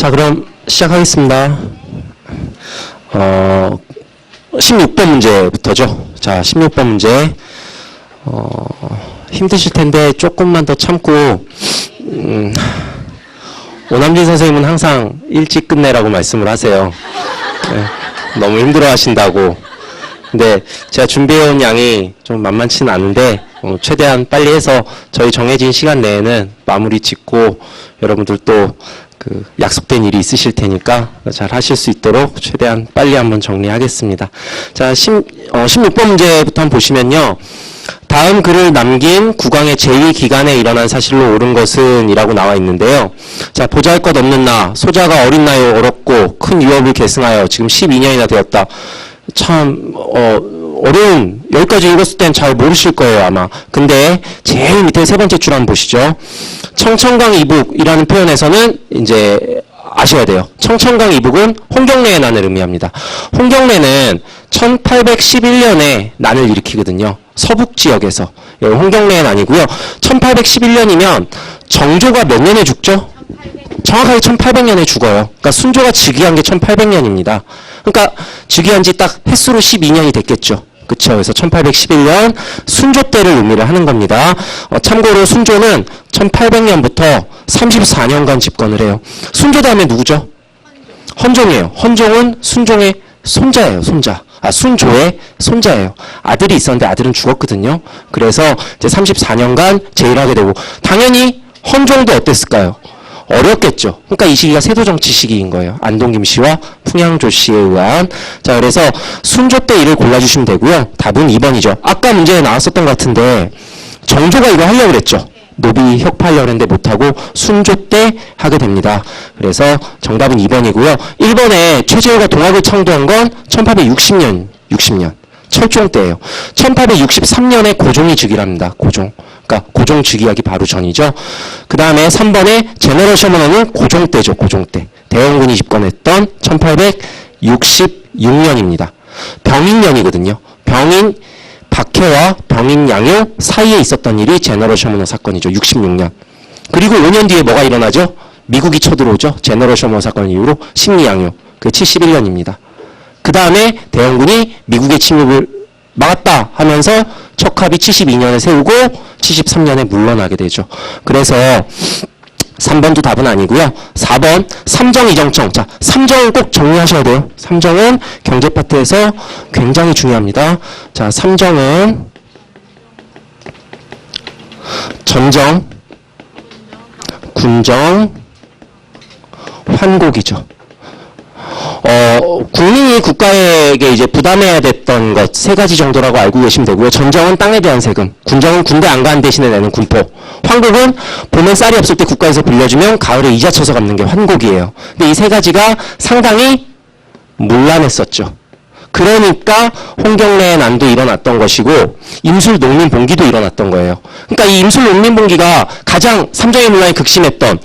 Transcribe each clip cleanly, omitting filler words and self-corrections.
자, 그럼 시작하겠습니다. 16번 문제부터죠. 자, 16번 문제. 힘드실 텐데 조금만 더 참고, 오남진 선생님은 항상 일찍 끝내라고 말씀을 하세요. 네, 너무 힘들어 하신다고. 근데 제가 준비해온 양이 좀 만만치는 않은데, 최대한 빨리 해서 저희 정해진 시간 내에는 마무리 짓고, 여러분들 또 약속된 일이 있으실 테니까 잘 하실 수 있도록 최대한 빨리 한번 정리하겠습니다. 자, 16번 문제부터 한번 보시면요. 다음 글을 남긴 국왕의 제위 기간에 일어난 사실로 옳은 것은 이라고 나와 있는데요. 자, 보잘것없는 나, 소자가 어린 나이에 어렵고 큰 유업을 계승하여 지금 12년이나 되었다. 참 어려운, 여기까지 읽었을 땐 잘 모르실 거예요 아마. 근데 제일 밑에 세 번째 줄 한번 보시죠. 청천강 이북이라는 표현에서는 이제 아셔야 돼요. 청천강 이북은 홍경래의 난을 의미합니다. 홍경래는 1811년에 난을 일으키거든요. 서북 지역에서. 여기 홍경래의 난이고요. 1811년이면 정조가 몇 년에 죽죠? 정확하게 1800년에 죽어요. 그러니까 순조가 즉위한 게 1800년입니다. 그러니까 즉위한 지 딱 햇수로 12년이 됐겠죠. 그쵸? 그래서 1811년 순조 때를 의미를 하는 겁니다. 참고로 순조는 1800년부터 34년간 집권을 해요. 순조 다음에 누구죠? 헌종이에요. 헌종은 순종의 손자예요. 손자. 순조의 손자예요. 아들이 있었는데 아들은 죽었거든요. 그래서 이제 34년간 제일하게 되고, 당연히 헌종도 어땠을까요? 어렵겠죠. 그러니까 이 시기가 세도정치 시기인 거예요. 안동김 씨와 풍양조 씨에 의한. 자, 그래서 순조 때 일을 골라주시면 되고요. 답은 2번이죠. 아까 문제에 나왔었던 것 같은데 정조가 이거 하려고 그랬죠. 노비 혁파하려고 했는데 못하고 순조 때 하게 됩니다. 그래서 정답은 2번이고요. 1번에 최재우가 동학을 창도한 건 1860년, 60년. 철종 때예요. 1863년에 고종이 즉위합니다. 고종. 그러니까 고종 즉위하기 바로 전이죠. 그 다음에 3번에 제너럴 셔먼은 고종 때죠. 고종 때. 대원군이 집권했던 1866년입니다. 병인년이거든요. 병인 박해와 병인 양요 사이에 있었던 일이 제너럴 셔먼 사건이죠. 66년. 그리고 5년 뒤에 뭐가 일어나죠? 미국이 쳐들어오죠. 제너럴 셔먼 사건 이후로 심리양요. 그 71년입니다. 그 다음에 대원군이 미국의 침입을 막았다 하면서 척합이 72년에 세우고 73년에 물러나게 되죠. 그래서 3번도 답은 아니고요. 4번 삼정이정청. 자, 삼정은 꼭 정리하셔야 돼요. 삼정은 경제 파트에서 굉장히 중요합니다. 자, 삼정은 전정, 군정, 환곡이죠. 국민이 국가에게 이제 부담해야 됐던 것 세 가지 정도라고 알고 계시면 되고요. 전정은 땅에 대한 세금, 군정은 군대 안 가는 대신에 내는 군포, 환곡은 봄에 쌀이 없을 때 국가에서 빌려주면 가을에 이자 쳐서 갚는 게 환곡이에요. 근데 이 세 가지가 상당히 문란했었죠. 그러니까 홍경래의 난도 일어났던 것이고 임술 농민봉기도 일어났던 거예요. 그러니까 이 임술 농민봉기가 가장 삼정의 문란이 극심했던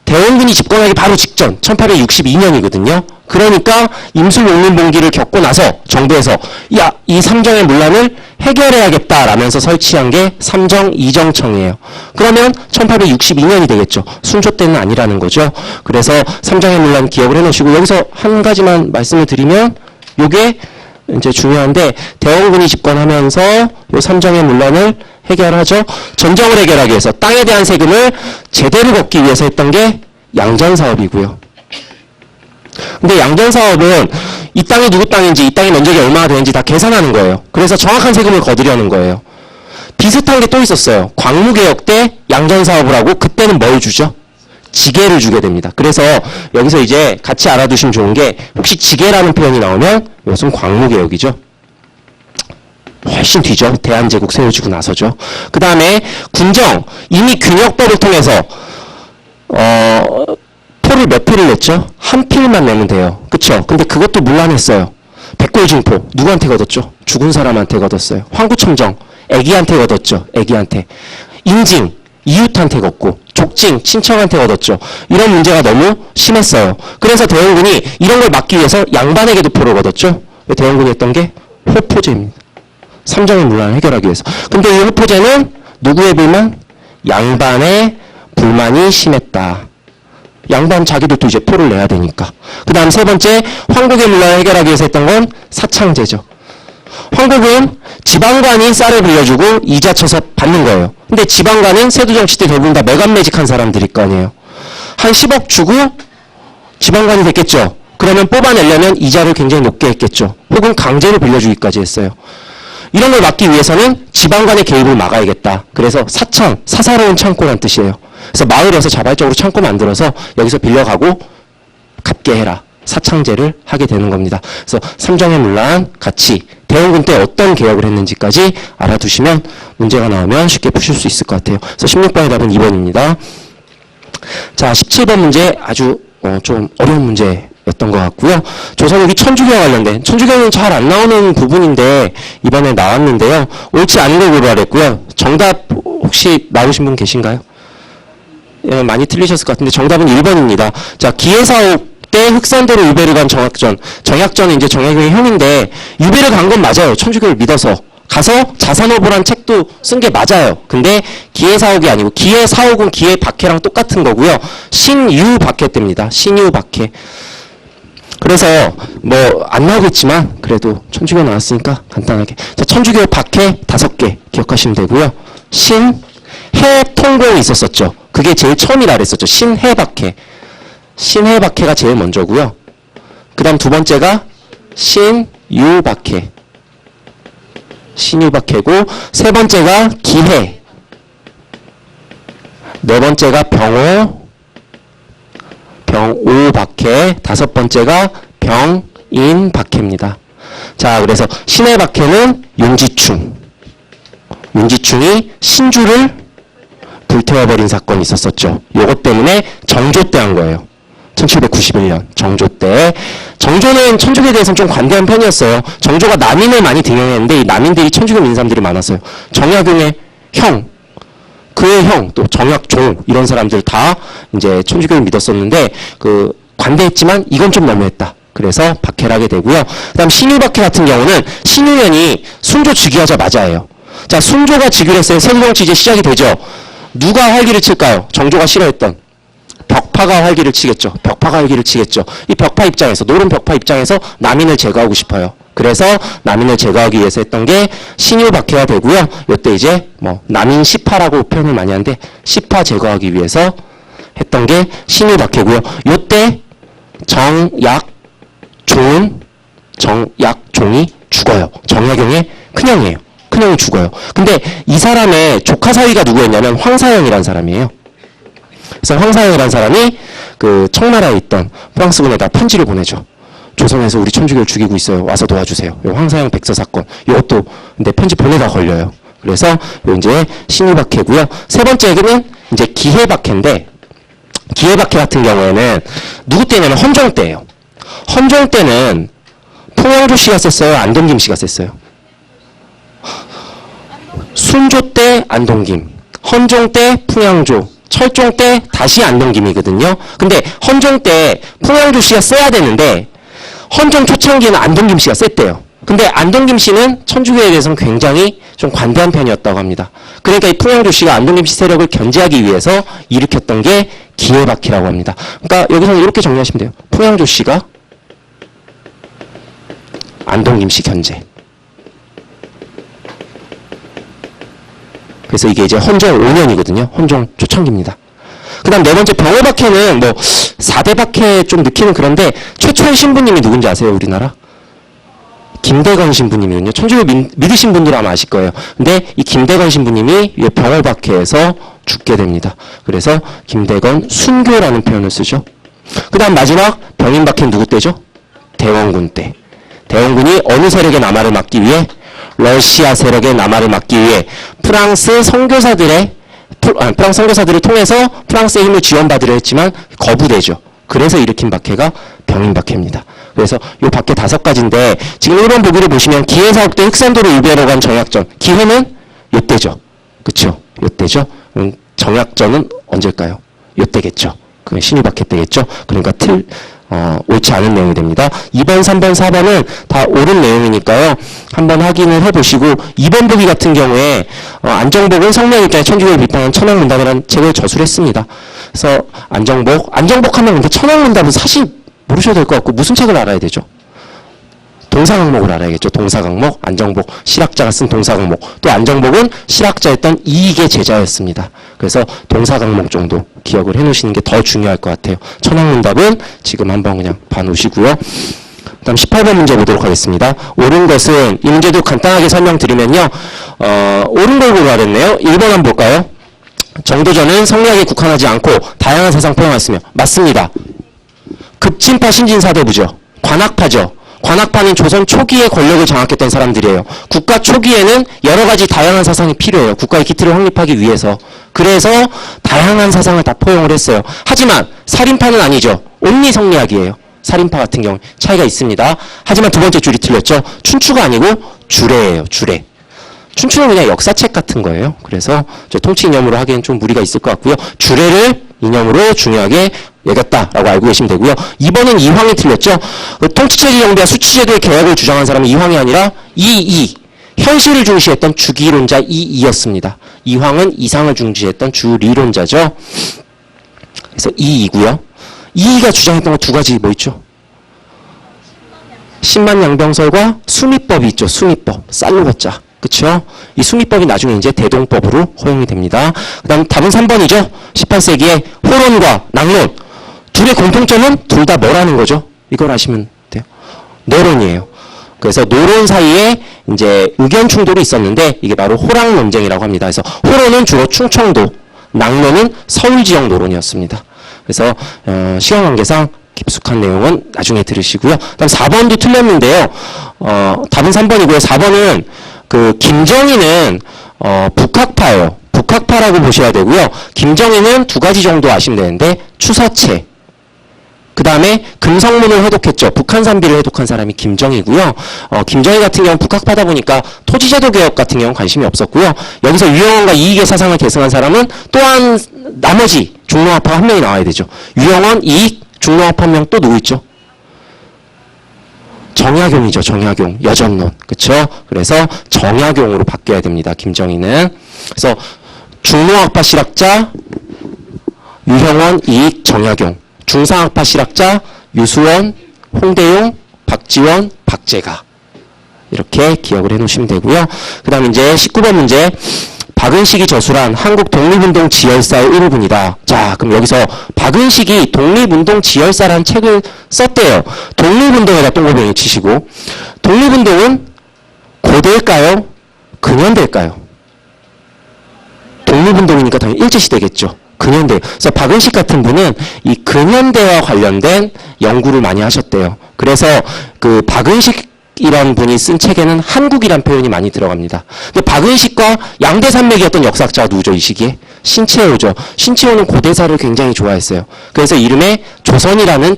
대원군이 집권하기 바로 직전 1862년이거든요. 그러니까 임술 농민봉기를 겪고 나서 정부에서 이 삼정의 문란을 해결해야겠다라면서 설치한 게 삼정이정청이에요. 그러면 1862년이 되겠죠. 순조 때는 아니라는 거죠. 그래서 삼정의 문란 기억을 해놓으시고, 여기서 한 가지만 말씀을 드리면 요게 이제 중요한데, 대원군이 집권하면서 요 삼정의 문란을 해결하죠. 전정을 해결하기 위해서 땅에 대한 세금을 제대로 걷기 위해서 했던 게 양전사업이고요. 근데 양전사업은 이 땅이 누구 땅인지, 이 땅의 면적이 얼마나 되는지 다 계산하는 거예요. 그래서 정확한 세금을 거두려는 거예요. 비슷한 게 또 있었어요. 광무개혁 때 양전사업을 하고, 그때는 뭘 주죠? 지게를 주게 됩니다. 그래서 여기서 이제 같이 알아두시면 좋은 게, 혹시 지게라는 표현이 나오면 이것은 광무개혁이죠. 훨씬 뒤죠. 대한제국 세워지고 나서죠. 그 다음에 군정, 이미 균역법을 통해서 표를 몇 필을 냈죠? 한 필만 내면 돼요. 그쵸? 근데 그것도 문란했어요. 백골징포, 누구한테 거뒀죠? 죽은 사람한테 거뒀어요. 황구청정, 애기한테 거뒀죠. 애기한테. 인징, 이웃한테 걷고, 족징, 친척한테 얻었죠. 이런 문제가 너무 심했어요. 그래서 대원군이 이런 걸 막기 위해서 양반에게도 표를 얻었죠. 대원군이 했던 게 호포제입니다. 삼정의 문란을 해결하기 위해서. 근데 이 호포제는 누구의 불만? 양반의 불만이 심했다. 양반 자기들도 이제 표를 내야 되니까. 그 다음 세 번째, 황국의 문란을 해결하기 위해서 했던 건 사창제죠. 황국은 지방관이 쌀을 빌려주고 이자 쳐서 받는 거예요. 근데 지방관은 세두정치 때 대부분 다 매간매직한 사람들일 거 아니에요. 한 10억 주고 지방관이 됐겠죠. 그러면 뽑아내려면 이자를 굉장히 높게 했겠죠. 혹은 강제로 빌려주기까지 했어요. 이런 걸 막기 위해서는 지방간의 개입을 막아야겠다. 그래서 사창, 사사로운 창고란 뜻이에요. 그래서 마을에서 자발적으로 창고 만들어서 여기서 빌려가고 갚게 해라. 사창제를 하게 되는 겁니다. 그래서 삼정의 문란 같이 대원군 때 어떤 개혁을 했는지까지 알아두시면 문제가 나오면 쉽게 푸실 수 있을 것 같아요. 그래서 16번의 답은 2번입니다. 자, 17번 문제 아주 좀 어려운 문제였던 것 같고요. 조선후기 천주교와 관련된, 천주교는 잘 안 나오는 부분인데 이번에 나왔는데요. 옳지 않은 걸 고르라랬고요. 정답 혹시 나오신 분 계신가요? 예, 많이 틀리셨을 것 같은데 정답은 1번입니다. 자, 기해사옥 때 흑산도로 유배를 간 정약전. 정약전은 이제 정약용의 형인데 유배를 간 건 맞아요. 천주교를 믿어서. 가서 자산어보란 책도 쓴 게 맞아요. 근데 기해사옥이 아니고 기해사옥은 기해박해랑 똑같은 거고요. 신유박해 때입니다. 신유박해. 그래서 뭐 안 나오겠지만 그래도 천주교 나왔으니까 간단하게. 자, 천주교 박해 5개 기억하시면 되고요. 신해통공이 있었었죠. 그게 제일 처음이라 그랬었죠. 신해박해. 신해박해가 제일 먼저고요. 그 다음 두 번째가 신유박해. 신유박해고 세 번째가 기해. 네 번째가 병오박해. 다섯 번째가 병인박해입니다. 자, 그래서 신해박해는 윤지충. 윤지충이 신주를 불태워버린 사건이 있었었죠. 요것 때문에 정조 때 한 거예요. 1791년 정조 때. 정조는 천주교에 대해서는 좀 관대한 편이었어요. 정조가 남인을 많이 등용했는데 이 남인들이 천주교 민사람들이 많았어요. 정약용의 형, 그의 형, 또 정약종 이런 사람들 다 이제 천주교를 믿었었는데 그 관대했지만 이건 좀 너무했다. 그래서 박해를 하게 되고요. 그다음 신유박해 같은 경우는 신유년이 순조 즉위하자마자예요. 자, 순조가 즉위를 했어요. 세조정치 이제 시작이 되죠. 누가 활기를 칠까요? 정조가 싫어했던 벽파가 활기를 치겠죠. 벽파가 활기를 치겠죠. 이 벽파 입장에서, 노른 벽파 입장에서 남인을 제거하고 싶어요. 그래서 남인을 제거하기 위해서 했던 게 신유박해가 되고요. 이때 이제 뭐 남인 시파라고 표현을 많이 하는데 시파 제거하기 위해서 했던 게 신유박해고요. 이때 정약종이 죽어요. 정약용의 큰형이에요. 큰형이 죽어요. 근데 이 사람의 조카 사위가 누구였냐면 황사영이라는 사람이에요. 그래서 황사영이라는 사람이 그 청나라에 있던 프랑스군에다 편지를 보내죠. 조선에서 우리 천주교를 죽이고 있어요. 와서 도와주세요. 요 황사영 백서 사건. 이것도 근데 편지 보내다 걸려요. 그래서 요 이제 신유박해고요. 세 번째는 이제 기해박해인데 기해박해 같은 경우에는 누구 때냐면 헌종 때예요. 헌종 때는 풍양조 씨가 셌어요. 안동김 씨가 셌어요. 순조 때 안동김, 헌종 때 풍양조, 철종 때 다시 안동김이거든요. 근데 헌종 때 풍양조 씨가 세야 되는데 헌종 초창기에는 안동김 씨가 셌대요. 근데 안동김 씨는 천주교에 대해서는 굉장히 좀 관대한 편이었다고 합니다. 그러니까 이 풍양조 씨가 안동김 씨 세력을 견제하기 위해서 일으켰던 게 기해박해라고 합니다. 그러니까 여기서는 이렇게 정리하시면 돼요. 풍양조 씨가 안동김 씨 견제. 그래서 이게 이제 헌종 5년이거든요. 헌종 초창기입니다. 그 다음 네 번째 병오박해는 뭐 4대 박해 좀 느끼는 그런데 최초의 신부님이 누군지 아세요? 우리나라? 김대건 신부님이거든요. 천주교 믿으신 분들은 아마 아실 거예요. 근데 이 김대건 신부님이 병오박해에서 죽게 됩니다. 그래서 김대건 순교라는 표현을 쓰죠. 그 다음 마지막 병인박해는 누구 때죠? 대원군 때. 대원군이 어느 세력의 남하를 막기 위해? 러시아 세력의 남하를 막기 위해 프랑스 선교사들을 통해서 프랑스의 힘을 지원받으려 했지만 거부되죠. 그래서 일으킨 박해가 병인박해입니다. 그래서 이 박해 5가지인데 지금 1번 보기를 보시면 기해사옥 때 흑산도로 유배로 간 정약전. 기해는 요때죠. 그쵸? 요때죠. 정약전은 언제일까요? 요때겠죠. 그 신유박해 때겠죠. 그러니까 옳지 않은 내용이 됩니다. 2번, 3번, 4번은 다 옳은 내용이니까요. 한번 확인을 해보시고 2번 보기 같은 경우에 안정복은 성명 입장에 천주교를 비판한 천황문답이라는 책을 저술했습니다. 그래서 안정복 하면 근데 천황문답은 사실 모르셔도 될 것 같고 무슨 책을 알아야 되죠? 동사강목을 알아야겠죠. 동사강목, 안정복, 실학자가 쓴 동사강목. 또 안정복은 실학자였던 이익의 제자였습니다. 그래서 동사강목 정도 기억을 해놓으시는 게 더 중요할 것 같아요. 천황문답은 지금 한번 그냥 봐놓으시고요. 다음 18번 문제 보도록 하겠습니다. 옳은 것은 이 문제도 간단하게 설명드리면요. 옳은 걸 고르라랬네요. 1번 한번 볼까요? 정도전은 성리학에 국한하지 않고 다양한 사상 포용했으며 맞습니다. 급진파 신진사대부죠. 관학파죠. 관학파는 조선 초기에 권력을 장악했던 사람들이에요. 국가 초기에는 여러 가지 다양한 사상이 필요해요. 국가의 기틀을 확립하기 위해서. 그래서 다양한 사상을 다 포용을 했어요. 하지만 살인파는 아니죠. 온리 성리학이에요. 살인파 같은 경우 차이가 있습니다. 하지만 두 번째 줄이 틀렸죠. 춘추가 아니고 주례예요. 주례. 춘추는 그냥 역사책 같은 거예요. 그래서 통치 이념으로 하기엔 좀 무리가 있을 것 같고요. 주례를 이념으로 중요하게 여겼다라고 알고 계시면 되고요. 2번은 이황이 틀렸죠. 통치체제 정비와 수치제도의 개혁을 주장한 사람은 이황이 아니라 이이. 현실을 중시했던 주기론자 이이였습니다. 이황은 이상을 중시했던 주리론자죠. 그래서 이이고요. 이이가 주장했던 거 두 가지 뭐 있죠? 신만양병설과 수미법이 있죠. 수미법. 쌀로 걷자. 그쵸? 이 수미법이 나중에 이제 대동법으로 허용이 됩니다. 그 다음 답은 3번이죠. 18세기에 호론과 낭론. 둘의 공통점은 둘 다 뭐라는 거죠? 이걸 아시면 돼요. 노론이에요. 그래서 노론 사이에 이제 의견 충돌이 있었는데 이게 바로 호랑 논쟁이라고 합니다. 그래서 호론은 주로 충청도, 낭론은 서울 지역 노론이었습니다. 그래서 시험 관계상 깊숙한 내용은 나중에 들으시고요. 그다음 4번도 틀렸는데요. 답은 3번이고요. 4번은 그 김정희는 북학파예요. 북학파라고 보셔야 되고요. 김정희는 두 가지 정도 아시면 되는데 추서체. 그 다음에 금성문을 회독했죠. 북한산비를 회독한 사람이 김정희고요. 김정희 같은 경우는 북학파다 보니까 토지제도 개혁 같은 경우는 관심이 없었고요. 여기서 유영원과 이익의 사상을 계승한 사람은 또한 나머지 중농학파 한 명이 나와야 되죠. 유영원, 이익, 중농학파 한 명 또 누구 있죠? 정약용이죠. 정약용. 여전론. 그쵸? 그래서 정약용으로 바뀌어야 됩니다. 김정희는. 그래서 중농학파 실학자 유형원, 이익, 정약용. 중상학파 실학자 유수원, 홍대용, 박지원, 박재가. 이렇게 기억을 해놓으시면 되고요. 그 다음 이제 19번 문제. 박은식이 저술한 한국 독립운동 지열사의 일부분이다. 자, 그럼 여기서 박은식이 독립운동 지열사라는 책을 썼대요. 독립운동에다 동그라미 치시고. 독립운동은 고대일까요? 근현대일까요? 독립운동이니까 당연히 일제시대겠죠. 근현대. 그래서 박은식 같은 분은 이 근현대와 관련된 연구를 많이 하셨대요. 그래서 그 박은식이라는 분이 쓴 책에는 한국이란 표현이 많이 들어갑니다. 근데 박은식과 양대산맥이었던 역사학자가 누구죠? 이 시기에? 신채호죠. 신채호는 고대사를 굉장히 좋아했어요. 그래서 이름에 조선이라는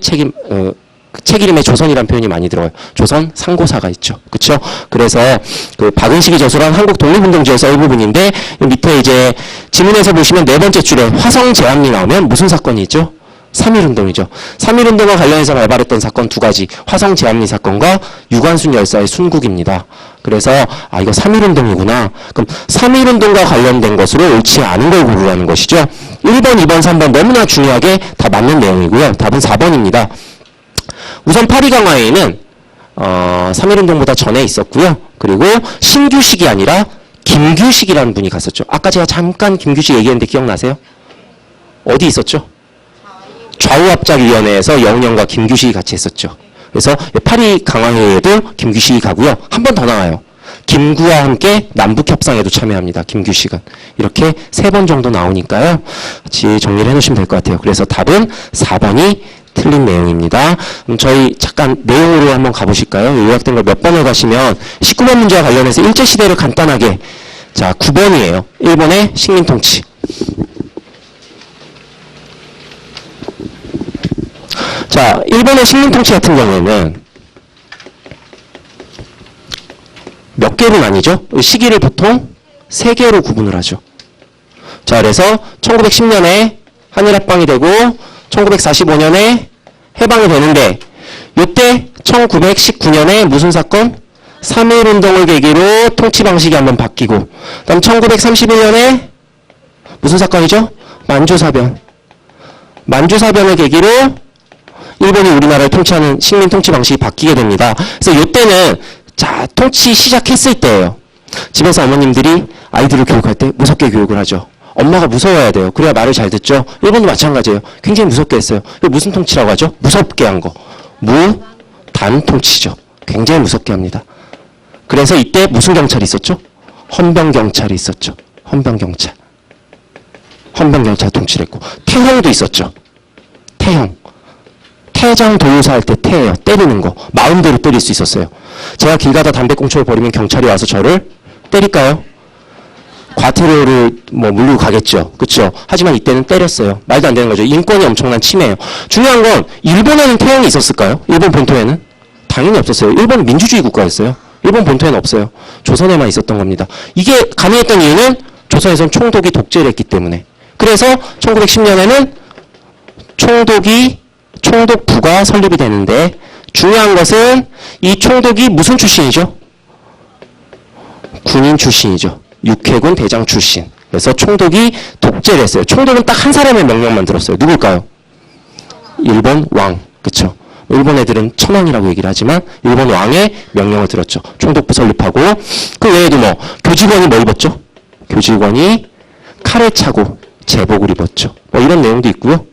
책 이름에 조선이라는 표현이 많이 들어요. 조선 상고사가 있죠. 그쵸? 그래서 그 박은식이 저술한 한국 독립운동지에서 일부분인데 밑에 이제 지문에서 보시면 네 번째 줄에 화성제암리 나오면 무슨 사건이 있죠? 3.1운동이죠. 3.1운동과 관련해서 발발했던 사건 두 가지. 화성제암리 사건과 유관순 열사의 순국입니다. 그래서 이거 3.1운동이구나. 그럼 3.1운동과 관련된 것으로 옳지 않은 걸 고르라는 것이죠. 1번, 2번, 3번 너무나 중요하게 다 맞는 내용이고요. 답은 4번입니다. 우선 파리강화회는 3.1운동보다 전에 있었고요. 그리고 신규식이 아니라 김규식이라는 분이 갔었죠. 아까 제가 잠깐 김규식 얘기했는데 기억나세요? 어디 있었죠? 좌우합작위원회에서 영영과 김규식이 같이 했었죠. 그래서 파리강화회에도 김규식이 가고요. 한 번 더 나와요. 김구와 함께 남북협상에도 참여합니다. 김규식은. 이렇게 3번 정도 나오니까요. 같이 정리를 해놓으시면 될 것 같아요. 그래서 답은 4번이 틀린 내용입니다. 저희 잠깐 내용으로 한번 가보실까요? 요약된 걸 몇 번을 가시면 19번 문제와 관련해서 일제시대를 간단하게. 자, 9번이에요. 일본의 식민통치. 자, 일본의 식민통치 같은 경우에는 몇 개로 나뉘죠? 시기를 보통 3개로 구분을 하죠. 자, 그래서 1910년에 한일합방이 되고 1945년에 해방이 되는데 이때 1919년에 무슨 사건? 3.1운동을 계기로 통치 방식이 한번 바뀌고 그다음 1931년에 무슨 사건이죠? 만주사변. 만주사변을 계기로 일본이 우리나라를 통치하는 식민 통치 방식이 바뀌게 됩니다. 그래서 이때는 자 통치 시작했을 때예요. 집에서 어머님들이 아이들을 교육할 때 무섭게 교육을 하죠. 엄마가 무서워야 돼요. 그래야 말을 잘 듣죠. 일본도 마찬가지예요. 굉장히 무섭게 했어요. 이거 무슨 통치라고 하죠? 무섭게 한 거. 무단 통치죠. 굉장히 무섭게 합니다. 그래서 이때 무슨 경찰이 있었죠? 헌병경찰이 있었죠. 헌병경찰. 헌병경찰 통치를 했고 태형도 있었죠. 태형. 태정 도유사 할 때 태예요. 때리는 거. 마음대로 때릴 수 있었어요. 제가 길 가다 담배꽁초를 버리면 경찰이 와서 저를 때릴까요? 과태료를 물리고 가겠죠. 그렇죠? 하지만 이때는 때렸어요. 말도 안 되는 거죠. 인권이 엄청난 침해예요. 중요한 건 일본에는 태형이 있었을까요? 일본 본토에는? 당연히 없었어요. 일본은 민주주의 국가였어요. 일본 본토에는 없어요. 조선에만 있었던 겁니다. 이게 가능했던 이유는 조선에선 총독이 독재를 했기 때문에. 그래서 1910년에는 총독부가 설립이 되는데 중요한 것은 이 총독이 무슨 출신이죠? 군인 출신이죠. 육해군 대장 출신. 그래서 총독이 독재를 했어요. 총독은 딱 한 사람의 명령만 들었어요. 누굴까요? 일본 왕. 그쵸? 일본 애들은 천황이라고 얘기를 하지만 일본 왕의 명령을 들었죠. 총독부 설립하고 그 외에도 교직원이 뭐 입었죠? 교직원이 칼을 차고 제복을 입었죠. 이런 내용도 있고요.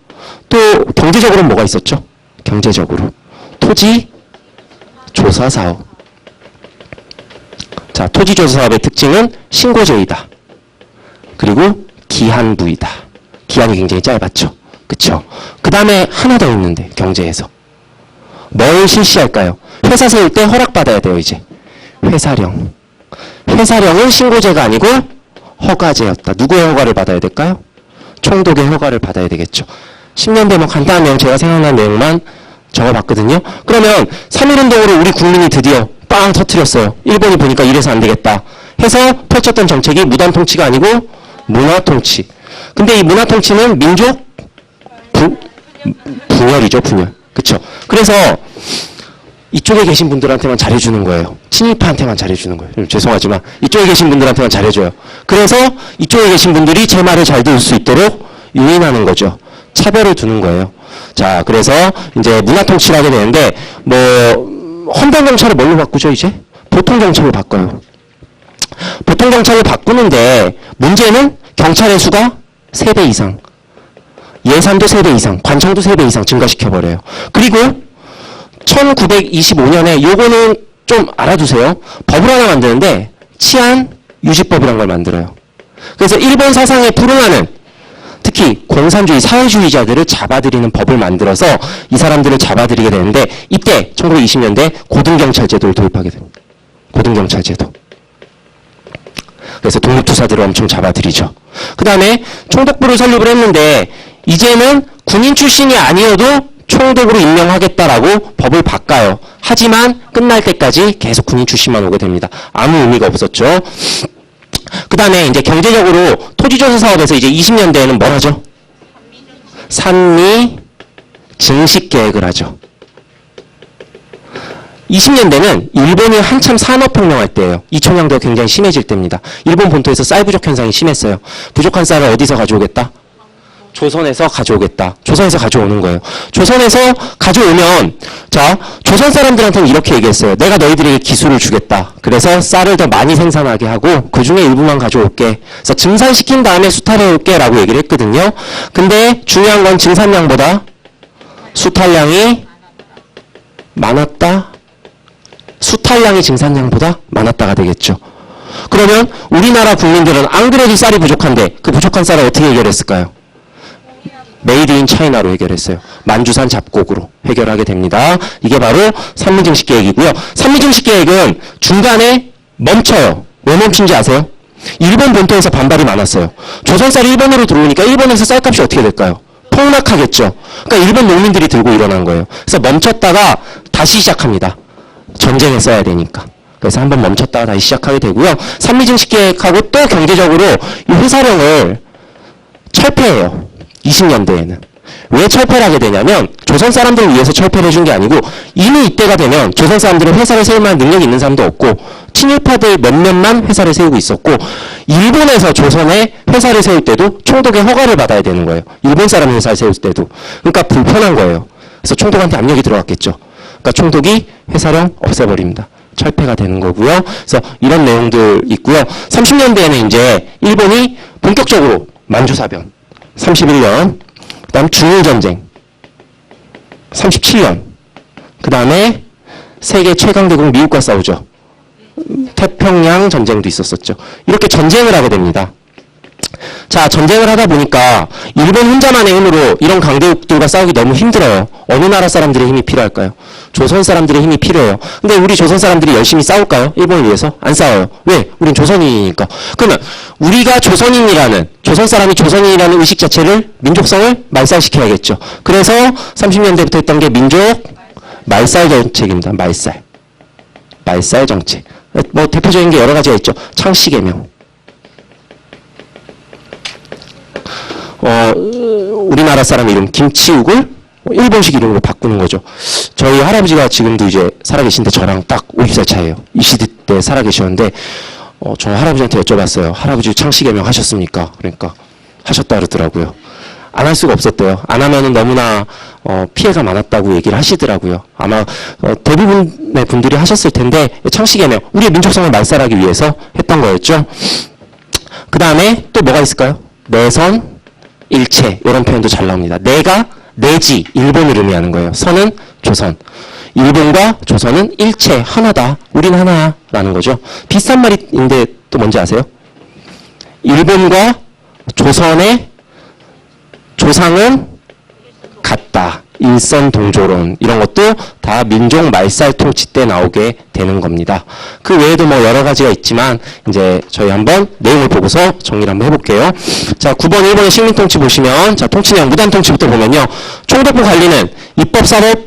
또 경제적으로는 뭐가 있었죠? 경제적으로 토지 조사 사업. 자, 토지 조사 사업의 특징은 신고제이다. 그리고 기한부이다. 기한이 굉장히 짧았죠. 그쵸? 그 다음에 하나 더 있는데 경제에서 뭘 실시할까요? 회사 세울 때 허락받아야 돼요. 이제 회사령. 회사령은 신고제가 아니고 허가제였다. 누구의 허가를 받아야 될까요? 총독의 허가를 받아야 되겠죠. 10년대 간단한 내용, 제가 생각난 내용만 적어봤거든요. 그러면 3.1운동으로 우리 국민이 드디어 빵 터뜨렸어요. 일본이 보니까 이래서 안 되겠다 해서 펼쳤던 정책이 무단 통치가 아니고 문화 통치. 근데 이 문화 통치는 민족 분열이죠. 분열. 그쵸? 그래서 이쪽에 계신 분들한테만 잘해주는 거예요. 친일파한테만 잘해주는 거예요. 죄송하지만 이쪽에 계신 분들한테만 잘해줘요. 그래서 이쪽에 계신 분들이 제 말을 잘 들을 수 있도록 유인하는 거죠. 차별을 두는 거예요. 자, 그래서 이제 문화통치를 하게 되는데 헌병경찰을 뭘로 바꾸죠? 이제 보통경찰로 바꿔요. 보통경찰로 바꾸는데 문제는 경찰의 수가 3배 이상, 예산도 3배 이상, 관청도 3배 이상 증가시켜버려요. 그리고 1925년에 요거는 좀 알아두세요. 법을 하나 만드는데 치안유지법이라는 걸 만들어요. 그래서 일본 사상에 불응하는 특히 공산주의 사회주의자들을 잡아들이는 법을 만들어서 이 사람들을 잡아들이게 되는데 이때 1920년대 고등경찰제도를 도입하게 됩니다. 고등경찰제도. 그래서 독립투사들을 엄청 잡아들이죠. 그 다음에 총독부를 설립을 했는데 이제는 군인 출신이 아니어도 총독으로 임명하겠다라고 법을 바꿔요. 하지만 끝날 때까지 계속 군인 출신만 오게 됩니다. 아무 의미가 없었죠. 그 다음에 이제 경제적으로 토지조사 사업에서 이제 20년대에는 뭘 하죠? 산미 증식 계획을 하죠. 20년대는 일본이 한참 산업혁명할 때예요. 이촌양도가 굉장히 심해질 때입니다. 일본 본토에서 쌀 부족 현상이 심했어요. 부족한 쌀을 어디서 가져오겠다? 조선에서 가져오겠다. 조선에서 가져오는 거예요. 조선에서 가져오면 자, 조선 사람들한테는 이렇게 얘기했어요. 내가 너희들에게 기술을 주겠다. 그래서 쌀을 더 많이 생산하게 하고 그 중에 일부만 가져올게. 그래서 증산시킨 다음에 수탈해올게 라고 얘기를 했거든요. 근데 중요한 건 증산량보다 수탈량이 많았다. 수탈량이 증산량보다 많았다가 되겠죠. 그러면 우리나라 국민들은 안 그래도 쌀이 부족한데 그 부족한 쌀을 어떻게 해결했을까요? 메이드 인 차이나로 해결했어요. 만주산 잡곡으로 해결하게 됩니다. 이게 바로 산미증식 계획이고요. 산미증식 계획은 중간에 멈춰요. 왜 멈춘지 아세요? 일본 본토에서 반발이 많았어요. 조선쌀이 일본으로 들어오니까 일본에서 쌀값이 어떻게 될까요? 폭락하겠죠. 그러니까 일본 농민들이 들고 일어난 거예요. 그래서 멈췄다가 다시 시작합니다. 전쟁에 써야 되니까. 그래서 한번 멈췄다가 다시 시작하게 되고요. 산미증식 계획하고 또 경제적으로 이 회사령을 철폐해요. 20년대에는. 왜 철폐를 하게 되냐면 조선 사람들을 위해서 철폐를 해준 게 아니고 이미 이때가 되면 조선 사람들은 회사를 세울 만한 능력이 있는 사람도 없고 친일파들 몇몇만 회사를 세우고 있었고 일본에서 조선에 회사를 세울 때도 총독의 허가를 받아야 되는 거예요. 일본 사람이 회사를 세울 때도. 그러니까 불편한 거예요. 그래서 총독한테 압력이 들어갔겠죠. 그러니까 총독이 회사령 없애버립니다. 철폐가 되는 거고요. 그래서 이런 내용들 있고요. 30년대에는 이제 일본이 본격적으로 만주사변 31년, 그 다음 중일전쟁 37년, 그 다음에 세계 최강대국 미국과 싸우죠. 태평양 전쟁도 있었었죠. 이렇게 전쟁을 하게 됩니다. 자, 전쟁을 하다 보니까 일본 혼자만의 힘으로 이런 강대국들과 싸우기 너무 힘들어요. 어느 나라 사람들의 힘이 필요할까요? 조선 사람들의 힘이 필요해요. 근데 우리 조선 사람들이 열심히 싸울까요? 일본을 위해서? 안 싸워요. 왜? 우린 조선인이니까. 그러면 우리가 조선인이라는, 조선 사람이 조선인이라는 의식 자체를, 민족성을 말살시켜야겠죠. 그래서 30년대부터 했던 게 민족 말살 정책입니다. 말살 정책. 뭐 대표적인 게 여러 가지가 있죠. 창씨개명. 우리나라 사람 이름 김치욱을 일본식 이름으로 바꾸는 거죠. 저희 할아버지가 지금도 이제 살아계신데 저랑 딱 50살 차이에요. 이 시대 때 살아계셨는데 저 할아버지한테 여쭤봤어요. 할아버지 창씨개명 하셨습니까? 그러니까 하셨다 그러더라고요. 안 할 수가 없었대요. 안 하면은 너무나 피해가 많았다고 얘기를 하시더라고요. 아마 대부분의 분들이 하셨을 텐데 창씨개명, 우리의 민족성을 말살하기 위해서 했던 거였죠. 그 다음에 또 뭐가 있을까요? 내선, 일체 이런 표현도 잘 나옵니다. 내가 내지 일본을 의미하는 거예요. 선은 조선. 일본과 조선은 일체 하나다. 우린 하나라는 거죠. 비슷한 말인데 또 뭔지 아세요? 일본과 조선의 조상은 같다. 일선동조론 이런 것도 다 민족 말살 통치 때 나오게 되는 겁니다. 그 외에도 뭐 여러 가지가 있지만 이제 저희 한번 내용을 보고서 정리를 한번 해볼게요. 자, 9번 일본의 식민 통치 보시면 자, 통치 내용 무단 통치부터 보면요. 총독부 관리는 입법, 사법,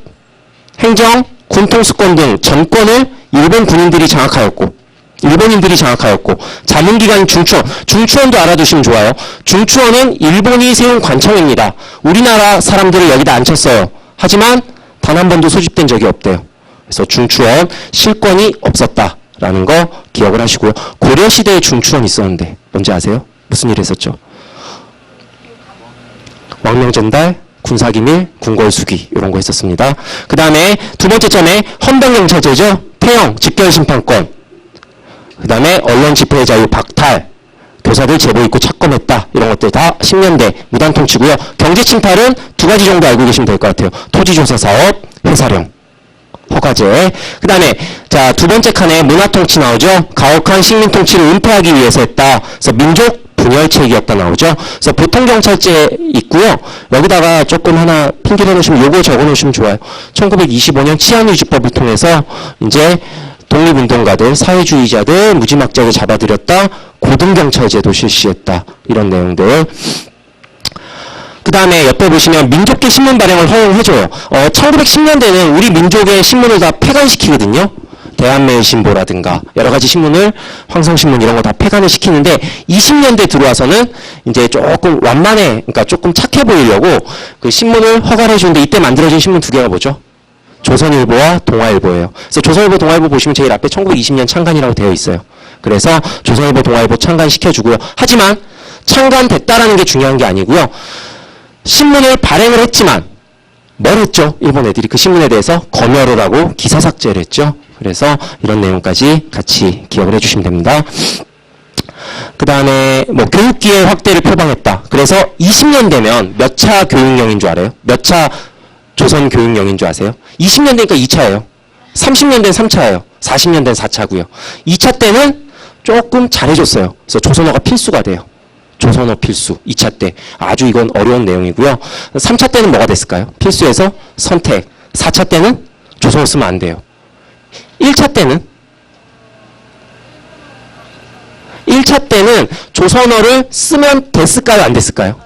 행정, 군통수권 등 전권을 일본 군인들이 장악하였고 일본인들이 장악하였고 자문기관인 중추원도 알아두시면 좋아요. 중추원은 일본이 세운 관청입니다. 우리나라 사람들을 여기다 앉혔어요. 하지만 단 한 번도 소집된 적이 없대요. 그래서 중추원 실권이 없었다라는 거 기억을 하시고요. 고려시대에 중추원이 있었는데 뭔지 아세요? 무슨 일 했었죠? 왕명전달, 군사기밀, 궁궐수기 이런 거 했었습니다. 그 다음에 두 번째 점에 헌병경찰제죠. 태형, 직결심판권. 그 다음에 언론 집회의 자유 박탈, 교사들 제보 있고 착검했다 이런 것들 다 10년대 무단 통치고요. 경제 침탈은 두 가지 정도 알고 계시면 될 것 같아요. 토지조사 사업, 회사령, 허가제. 그 다음에 자, 두 번째 칸에 문화 통치 나오죠. 가혹한 식민 통치를 은폐하기 위해서 했다. 그래서 민족 분열책이었다 나오죠. 그래서 보통경찰제 있고요. 여기다가 조금 하나 필기해 놓으시면 요거 적어 놓으시면 좋아요. 1925년 치안유지법을 통해서 이제 독립운동가들, 사회주의자들, 무지막지하게 잡아들였다. 고등경찰제도 실시했다. 이런 내용들. 그 다음에 옆에 보시면 민족계 신문 발행을 허용해줘요. 1910년대는 우리 민족의 신문을 다 폐간시키거든요. 대한매일신보라든가 여러 가지 신문을 황성신문 이런 거 다 폐간을 시키는데 20년대 들어와서는 이제 조금 완만해, 그러니까 조금 착해 보이려고 그 신문을 허가를 해주는데 이때 만들어진 신문 두 개가 뭐죠? 조선일보와 동아일보예요. 그래서 조선일보, 동아일보 보시면 제일 앞에 1920년 창간이라고 되어 있어요. 그래서 조선일보, 동아일보 창간시켜주고요. 하지만 창간됐다라는 게 중요한 게 아니고요. 신문을 발행을 했지만 뭘 했죠? 일본 애들이 그 신문에 대해서 검열을 하고 기사 삭제를 했죠. 그래서 이런 내용까지 같이 기억을 해주시면 됩니다. 그 다음에 뭐 교육기회 확대를 표방했다. 그래서 20년 되면 몇 차 교육령인 줄 알아요? 몇 차 조선 교육령인 줄 아세요? 20년 되니까 2차예요. 30년 된 3차예요. 40년 된 4차고요. 2차 때는 조금 잘해줬어요. 그래서 조선어가 필수가 돼요. 조선어 필수. 2차 때. 아주 이건 어려운 내용이고요. 3차 때는 뭐가 됐을까요? 필수에서 선택. 4차 때는 조선어 쓰면 안 돼요. 1차 때는 조선어를 쓰면 됐을까요? 안 됐을까요?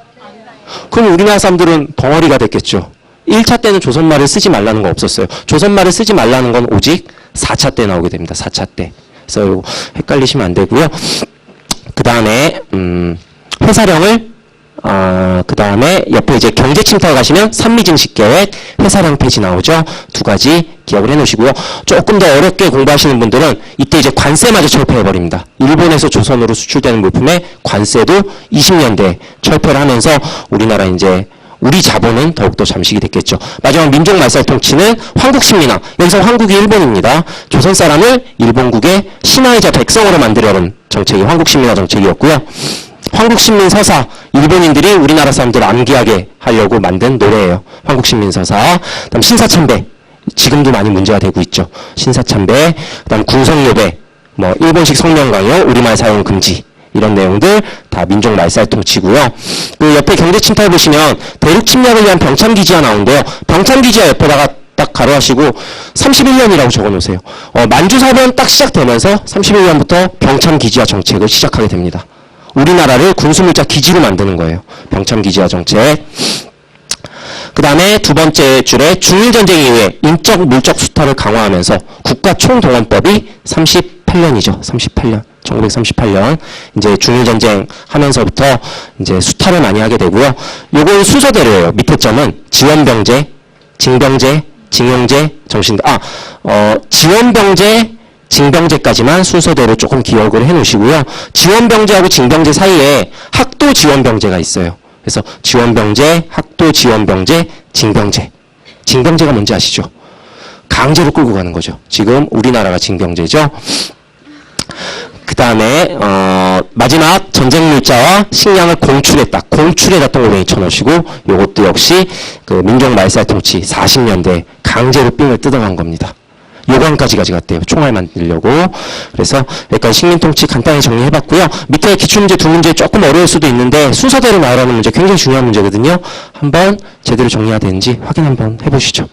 그럼 우리나라 사람들은 벙어리가 됐겠죠. 1차 때는 조선말을 쓰지 말라는 거 없었어요. 조선말을 쓰지 말라는 건 오직 4차 때 나오게 됩니다. 4차 때. 그래서 이거 헷갈리시면 안 되고요. 그 다음에 회사령을 그 다음에 옆에 이제 경제 침투 가시면 산미증식 계획, 회사량 폐지 나오죠. 두 가지 기억을 해 놓으시고요. 조금 더 어렵게 공부하시는 분들은 이때 이제 관세마저 철폐해버립니다. 일본에서 조선으로 수출되는 물품의 관세도 20년대에 철폐를 하면서 우리나라 이제 우리 자본은 더욱더 잠식이 됐겠죠. 마지막 민족 말살 통치는 황국신민화. 여기서 황국이 일본입니다. 조선 사람을 일본국의 신하이자 백성으로 만들려는 정책이 황국신민화 정책이었고요. 황국신민 서사, 일본인들이 우리나라 사람들을 암기하게 하려고 만든 노래예요. 황국신민 서사. 그다음 신사참배. 지금도 많이 문제가 되고 있죠. 신사참배. 그다음 군성요배. 뭐 일본식 성명 강요, 우리말 사용 금지. 이런 내용들 다 민족 말살 통치고요. 그 옆에 경제 침탈 보시면 대륙 침략을 위한 병참기지가 나오는데요. 병참기지와 옆에다가 딱 가로하시고 31년이라고 적어놓으세요. 만주사변 딱 시작되면서 31년부터 병참기지화 정책을 시작하게 됩니다. 우리나라를 군수물자 기지로 만드는 거예요. 병참기지화 정책. 그 다음에 두 번째 줄에 중일전쟁 이후에 인적, 물적 수탈을 강화하면서 국가총동원법이 38년이죠. 38년. 1938년 이제 중일전쟁 하면서부터 이제 수탈을 많이 하게 되고요. 요건 순서대로예요. 밑에 점은 지원병제, 징병제, 징용제, 지원병제, 징병제까지만 순서대로 조금 기억을 해 놓으시고요. 지원병제하고 징병제 사이에 학도 지원병제가 있어요. 그래서 지원병제, 학도 지원병제, 징병제. 징병제가 뭔지 아시죠? 강제로 끌고 가는 거죠. 지금 우리나라가 징병제죠. 그 다음에 마지막 전쟁 물자와 식량을 공출했다. 공출에다 동그라미 쳐놓으시고 이것도 역시 그 민족 말살 통치 40년대 강제로 삥을 뜯어간 겁니다. 요강까지 가져갔대요. 총알 만들려고. 그래서 여기까지 식민통치 간단히 정리해봤고요. 밑에 기출문제 두 문제 조금 어려울 수도 있는데 순서대로 나오라는 문제 굉장히 중요한 문제거든요. 한번 제대로 정리가 되는지 확인 한번 해보시죠.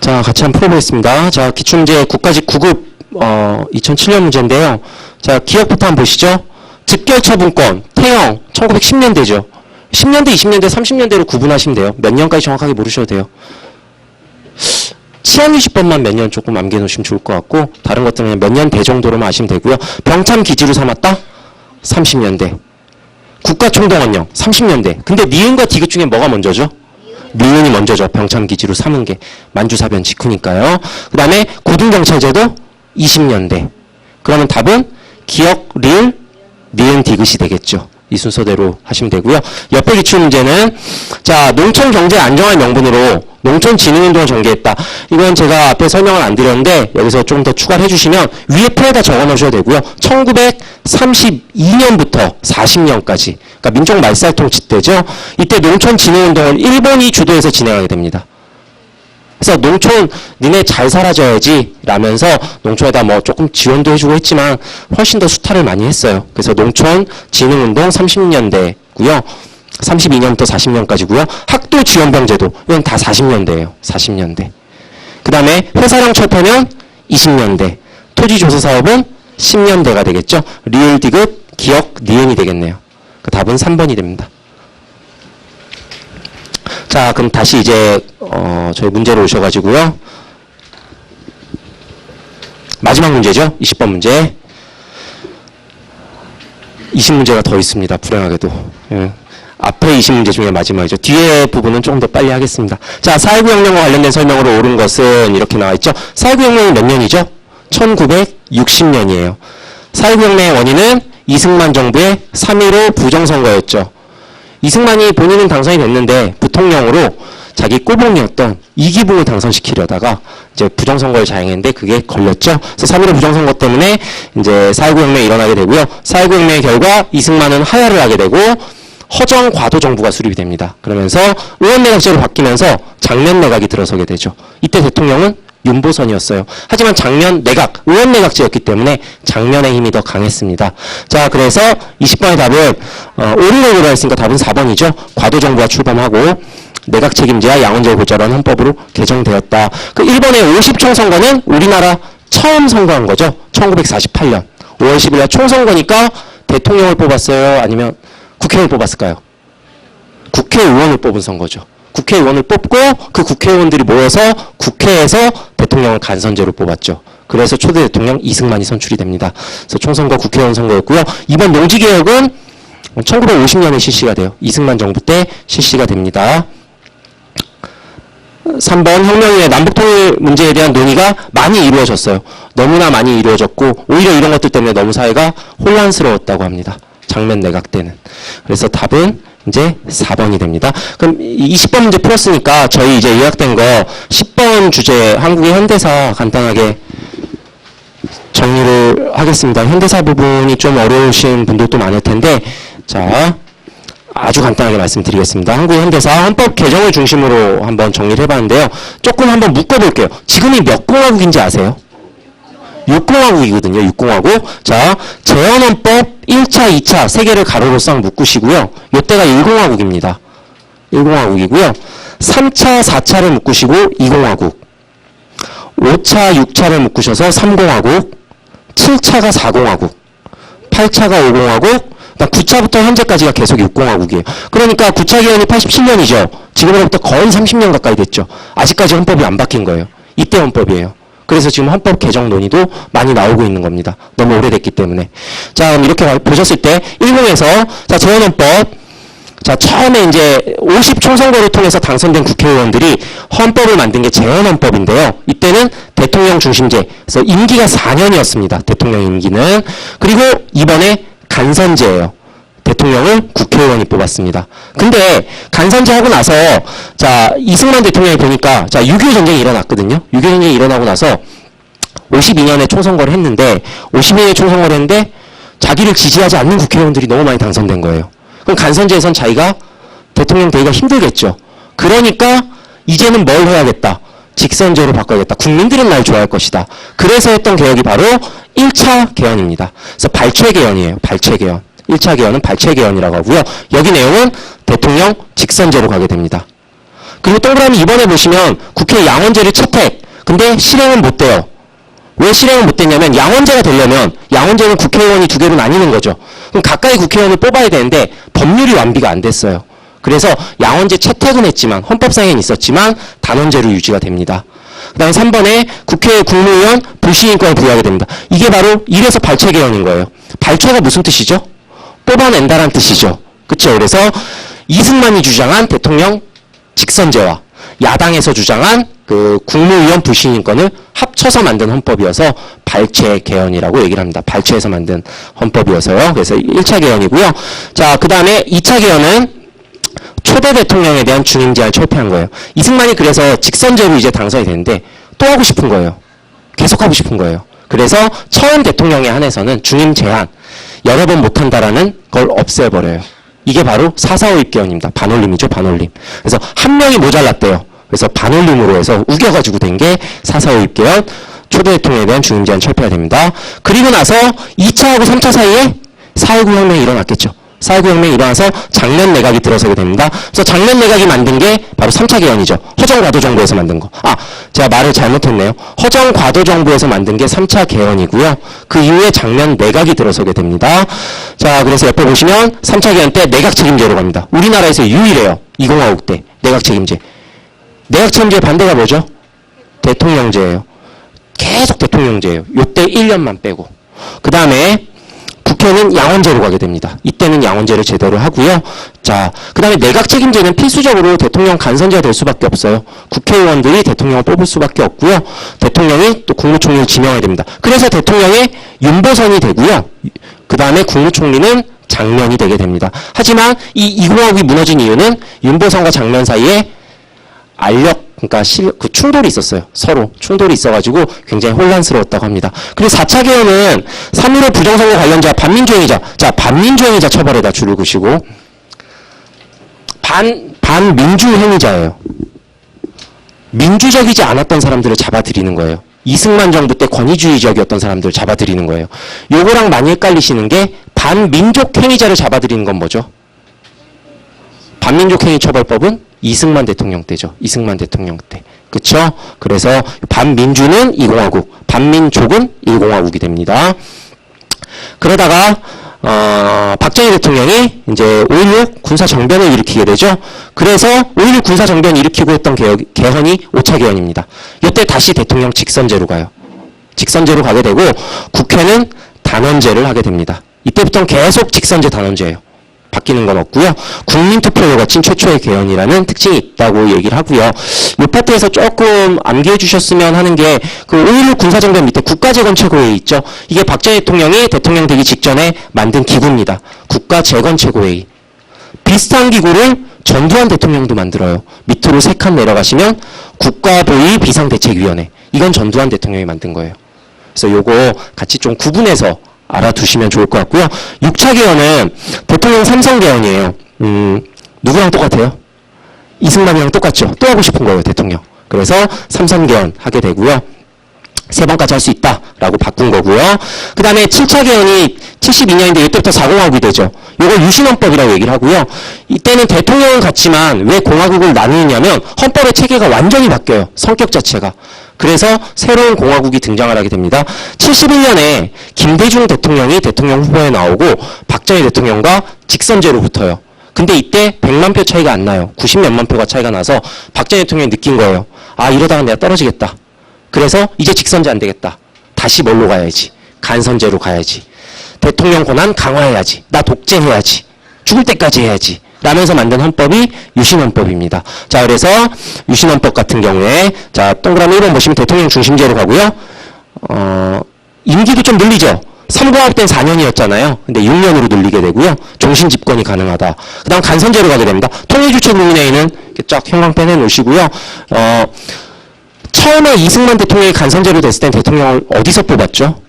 자, 같이 한번 풀어보겠습니다. 자, 기출문제 국가직 9급 2007년 문제인데요. 자, 기억부터 한번 보시죠. 즉결처분권, 태형, 1910년대죠. 10년대, 20년대, 30년대로 구분하시면 돼요. 몇 년까지 정확하게 모르셔도 돼요. 치안유지법만 몇 년 조금 암기해놓으시면 좋을 것 같고 다른 것들은 몇 년 대 정도로만 아시면 되고요. 병참 기지로 삼았다? 30년대. 국가총동원령 30년대. 근데 니은과 디귿 중에 뭐가 먼저죠? 니은이 먼저죠. 병참 기지로 삼은 게 만주사변 직후니까요. 그 다음에 고등경찰제도 20년대. 그러면 답은 기억, 리을, 니은, 디귿이 되겠죠. 이 순서대로 하시면 되고요. 옆에 기출 문제는 자, 농촌 경제 안정화 명분으로 농촌 진흥운동을 전개했다. 이건 제가 앞에 설명을 안 드렸는데 여기서 좀 더 추가를 해주시면 위에 표에다 적어 놓으셔도 되고요. 1932년부터 40년까지 그러니까 민족 말살 통치 때죠. 이때 농촌 진흥운동을 일본이 주도해서 진행하게 됩니다. 그래서 농촌 니네 잘 살아줘야지 라면서 농촌에다 뭐 조금 지원도 해주고 했지만 훨씬 더 수탈을 많이 했어요. 그래서 농촌 진흥운동 30년대고요. 32년부터 40년까지고요. 학도 지원병제도 이건 다 40년대예요. 40년대. 그 다음에 회사량 철폐는 20년대. 토지조사사업은 10년대가 되겠죠. 리을, 디귿, 기억, 니은이 되겠네요. 그 답은 3번이 됩니다. 자, 그럼 다시 이제 저희 문제로 오셔가지고요. 마지막 문제죠. 20번 문제. 20문제가 더 있습니다. 불행하게도. 예. 앞에 20문제 중에 마지막이죠. 뒤에 부분은 조금 더 빨리 하겠습니다. 자, 4.19 혁명과 관련된 설명으로 옳은 것은 이렇게 나와 있죠. 4.19 혁명이 몇 년이죠? 1960년이에요. 4.19 혁명의 원인은 이승만 정부의 3.15 부정선거였죠. 이승만이 본인은 당선이 됐는데 부통령으로 자기 꼬봉이었던 이기붕을 당선시키려다가 이제 부정선거를 자행했는데 그게 걸렸죠. 그래서 3.15 부정선거 때문에 이제 4.19 혁명이 일어나게 되고요. 4.19 혁명의 결과 이승만은 하야를 하게 되고 허정 과도 정부가 수립이 됩니다. 그러면서 의원내각제로 바뀌면서 장면 내각이 들어서게 되죠. 이때 대통령은 윤보선이었어요. 하지만 장면 내각, 의원내각제였기 때문에 장면의 힘이 더 강했습니다. 자, 그래서 20번의 답은 오류를 했으니까 답은 4번이죠. 과도 정부가 출범하고 내각 책임제와 양원제 고자라는 헌법으로 개정되었다. 그 1번의 50총선거는 우리나라 처음 선거한 거죠. 1948년 5월 10일 날 총선거니까 대통령을 뽑았어요? 아니면 국회의원을 뽑았을까요? 국회의원을 뽑은 선거죠. 국회의원을 뽑고 그 국회의원들이 모여서 국회에서 대통령을 간선제로 뽑았죠. 그래서 초대 대통령 이승만이 선출이 됩니다. 그래서 총선거 국회의원 선거였고요. 이번 농지개혁은 1950년에 실시가 돼요. 이승만 정부 때 실시가 됩니다. 3번 혁명 이후에 남북통일 문제에 대한 논의가 많이 이루어졌어요. 너무나 많이 이루어졌고 오히려 이런 것들 때문에 너무 사회가 혼란스러웠다고 합니다. 장면 내각 때는. 그래서 답은 이제 4번이 됩니다. 그럼 20번 문제 풀었으니까 저희 이제 요약된 거 10번 주제 한국의 현대사 간단하게 정리를 하겠습니다. 현대사 부분이 좀 어려우신 분들도 많을 텐데 자 아주 간단하게 말씀드리겠습니다. 한국의 현대사 헌법 개정을 중심으로 한번 정리를 해봤는데요. 조금 한번 묶어볼게요. 지금이 몇 공화국인지 아세요? 6공화국이거든요. 6공화국. 자, 재헌헌법 1차, 2차 세 개를 가로로 싹 묶으시고요. 요때가 1공화국입니다. 1공화국이고요. 3차, 4차를 묶으시고 2공화국. 5차, 6차를 묶으셔서 3공화국. 7차가 4공화국. 8차가 5공화국. 9차부터 현재까지가 계속 6공화국이에요. 그러니까 9차 개헌이 87년이죠. 지금으로부터 거의 30년 가까이 됐죠. 아직까지 헌법이 안 바뀐 거예요. 이때 헌법이에요. 그래서 지금 헌법 개정 논의도 많이 나오고 있는 겁니다. 너무 오래됐기 때문에. 자, 그럼 이렇게 보셨을 때 1공에서 자, 재헌헌법 자, 처음에 이제 50 총선거를 통해서 당선된 국회의원들이 헌법을 만든 게 재헌헌법인데요. 이때는 대통령 중심제. 그래서 임기가 4년이었습니다. 대통령 임기는. 그리고 이번에 간선제예요. 대통령을 국회의원이 뽑았습니다. 근데 간선제 하고 나서 자 이승만 대통령이 보니까 자 6.25 전쟁이 일어났거든요. 6.25 전쟁이 일어나고 나서 52년에 총선거를 했는데 52년에 총선거를 했는데 자기를 지지하지 않는 국회의원들이 너무 많이 당선된 거예요. 그럼 간선제에선 자기가 대통령 되기가 힘들겠죠. 그러니까 이제는 뭘 해야겠다. 직선제로 바꿔야겠다. 국민들은 날 좋아할 것이다. 그래서 했던 개혁이 바로 1차 개헌입니다. 그래서 발췌 개헌이에요. 발췌 개헌. 1차 개헌은 발췌 개헌이라고 하고요. 여기 내용은 대통령 직선제로 가게 됩니다. 그리고 동그라미 2번에 보시면 국회 양원제를 채택. 근데 실행은 못 돼요. 왜 실행은 못 됐냐면 양원제가 되려면 양원제는 국회의원이 두 개로 나뉘는 거죠. 그럼 가까이 국회의원을 뽑아야 되는데 법률이 완비가 안 됐어요. 그래서 양원제 채택은 했지만 헌법상에는 있었지만 단원제로 유지가 됩니다. 그 다음에 3번에 국회 국무위원 불신임권을 부여하게 됩니다. 이게 바로 이래서 발췌 개헌인 거예요. 발췌가 무슨 뜻이죠? 뽑아낸다란 뜻이죠. 그렇죠? 그래서 이승만이 주장한 대통령 직선제와 야당에서 주장한 그 국무위원 불신임권을 합쳐서 만든 헌법이어서 발췌 개헌이라고 얘기를 합니다. 발췌해서 만든 헌법이어서요. 그래서 1차 개헌이고요. 자, 그 다음에 2차 개헌은 초대 대통령에 대한 중임 제한을 철폐한 거예요. 이승만이 그래서 직선제로 이제 당선이 됐는데 또 하고 싶은 거예요. 계속 하고 싶은 거예요. 그래서 처음 대통령에 한해서는 중임 제한 여러 번 못한다라는 걸 없애버려요. 이게 바로 4.4.5 개헌입니다. 반올림이죠. 반올림. 그래서 한 명이 모자랐대요. 그래서 반올림으로 해서 우겨가지고 된 게 4.4.5 개헌 초대 대통령에 대한 중임 제한 철폐가 됩니다. 그리고 나서 2차하고 3차 사이에 4.19 혁명이 일어났겠죠. 4.19 혁명이 일어나서 장면 내각이 들어서게 됩니다. 그래서 장면 내각이 만든 게 바로 3차 개헌이죠. 허정과도정부에서 만든 거. 아, 제가 말을 잘못했네요. 허정과도정부에서 만든 게 3차 개헌이고요. 그 이후에 장면 내각이 들어서게 됩니다. 자, 그래서 옆에 보시면 3차 개헌 때 내각 책임제로 갑니다. 우리나라에서 유일해요. 2공화국 때 내각 책임제. 내각 책임제 반대가 뭐죠? 대통령제예요. 계속 대통령제예요. 요때 1년만 빼고. 그 다음에 국회는 양원제로 가게 됩니다. 이때는 양원제를 제대로 하고요. 자, 그 다음에 내각 책임제는 필수적으로 대통령 간선제가 될 수밖에 없어요. 국회의원들이 대통령을 뽑을 수밖에 없고요. 대통령이 또 국무총리를 지명해야 됩니다. 그래서 대통령의 윤보선이 되고요. 그 다음에 국무총리는 장면이 되게 됩니다. 하지만 이 2공화국이 무너진 이유는 윤보선과 장면 사이에 알력, 그러니까 그 충돌이 있었어요. 서로 충돌이 있어가지고 굉장히 혼란스러웠다고 합니다. 그리고 4차 개헌은 3.15 부정선거 관련자 반민주행위자, 자 반민주행위자 처벌에다 줄을 그시고 반민주행위자예요. 민주적이지 않았던 사람들을 잡아들이는 거예요. 이승만 정부 때 권위주의적이었던 사람들을 잡아들이는 거예요. 요거랑 많이 헷갈리시는 게 반민족행위자를 잡아들이는 건 뭐죠? 반민족행위처벌법은 이승만 대통령 때죠. 이승만 대통령 때. 그쵸? 그래서 반민주는 2공화국, 반민족은 1공화국이 됩니다. 그러다가 박정희 대통령이 이제 5.16 군사정변을 일으키게 되죠. 그래서 5.16 군사정변 일으키고 했던 개헌이 5차 개헌입니다. 이때 다시 대통령 직선제로 가요. 직선제로 가게 되고 국회는 단원제를 하게 됩니다. 이때부터는 계속 직선제 단원제예요. 바뀌는 건 없고요. 국민투표에 거친 최초의 개헌이라는 특징이 있다고 얘기를 하고요. 이 파트에서 조금 암기해 주셨으면 하는 게 그 5.16 군사정변 밑에 국가재건최고회의 있죠. 이게 박정희 대통령이 대통령 되기 직전에 만든 기구입니다. 국가재건최고회의. 비슷한 기구를 전두환 대통령도 만들어요. 밑으로 3칸 내려가시면 국가보위 비상대책위원회. 이건 전두환 대통령이 만든 거예요. 그래서 요거 같이 좀 구분해서 알아두시면 좋을 것 같고요. 6차 개헌은 대통령 삼선 개헌이에요. 누구랑 똑같아요? 이승만이랑 똑같죠. 또 하고 싶은 거예요, 대통령. 그래서 삼선 개헌 하게 되고요. 3번까지 할 수 있다라고 바꾼 거고요. 그 다음에 7차 개헌이 72년인데 이때부터 4공화국이 되죠. 이걸 유신헌법이라고 얘기를 하고요. 이때는 대통령은 같지만 왜 공화국을 나누느냐면 헌법의 체계가 완전히 바뀌어요. 성격 자체가. 그래서 새로운 공화국이 등장을 하게 됩니다. 71년에 김대중 대통령이 대통령 후보에 나오고 박정희 대통령과 직선제로 붙어요. 근데 이때 100만 표 차이가 안 나요. 90몇만 표가 차이가 나서 박정희 대통령이 느낀 거예요. 아, 이러다가 내가 떨어지겠다. 그래서 이제 직선제 안 되겠다. 다시 뭘로 가야지? 간선제로 가야지. 대통령 권한 강화해야지. 나 독재해야지. 죽을 때까지 해야지. 라면서 만든 헌법이 유신헌법입니다. 자, 그래서 유신헌법 같은 경우에 자, 동그라미 1번 보시면 대통령 중심제로 가고요. 임기도 좀 늘리죠. 3공화국 때는 4년이었잖아요. 근데 6년으로 늘리게 되고요. 종신 집권이 가능하다. 그 다음 간선제로 가게 됩니다. 통일주체 국민회의는 이렇게 쫙 형광 펜해 놓으시고요. 처음에 이승만 대통령이 간선제로 됐을 땐 대통령을 어디서 뽑았죠?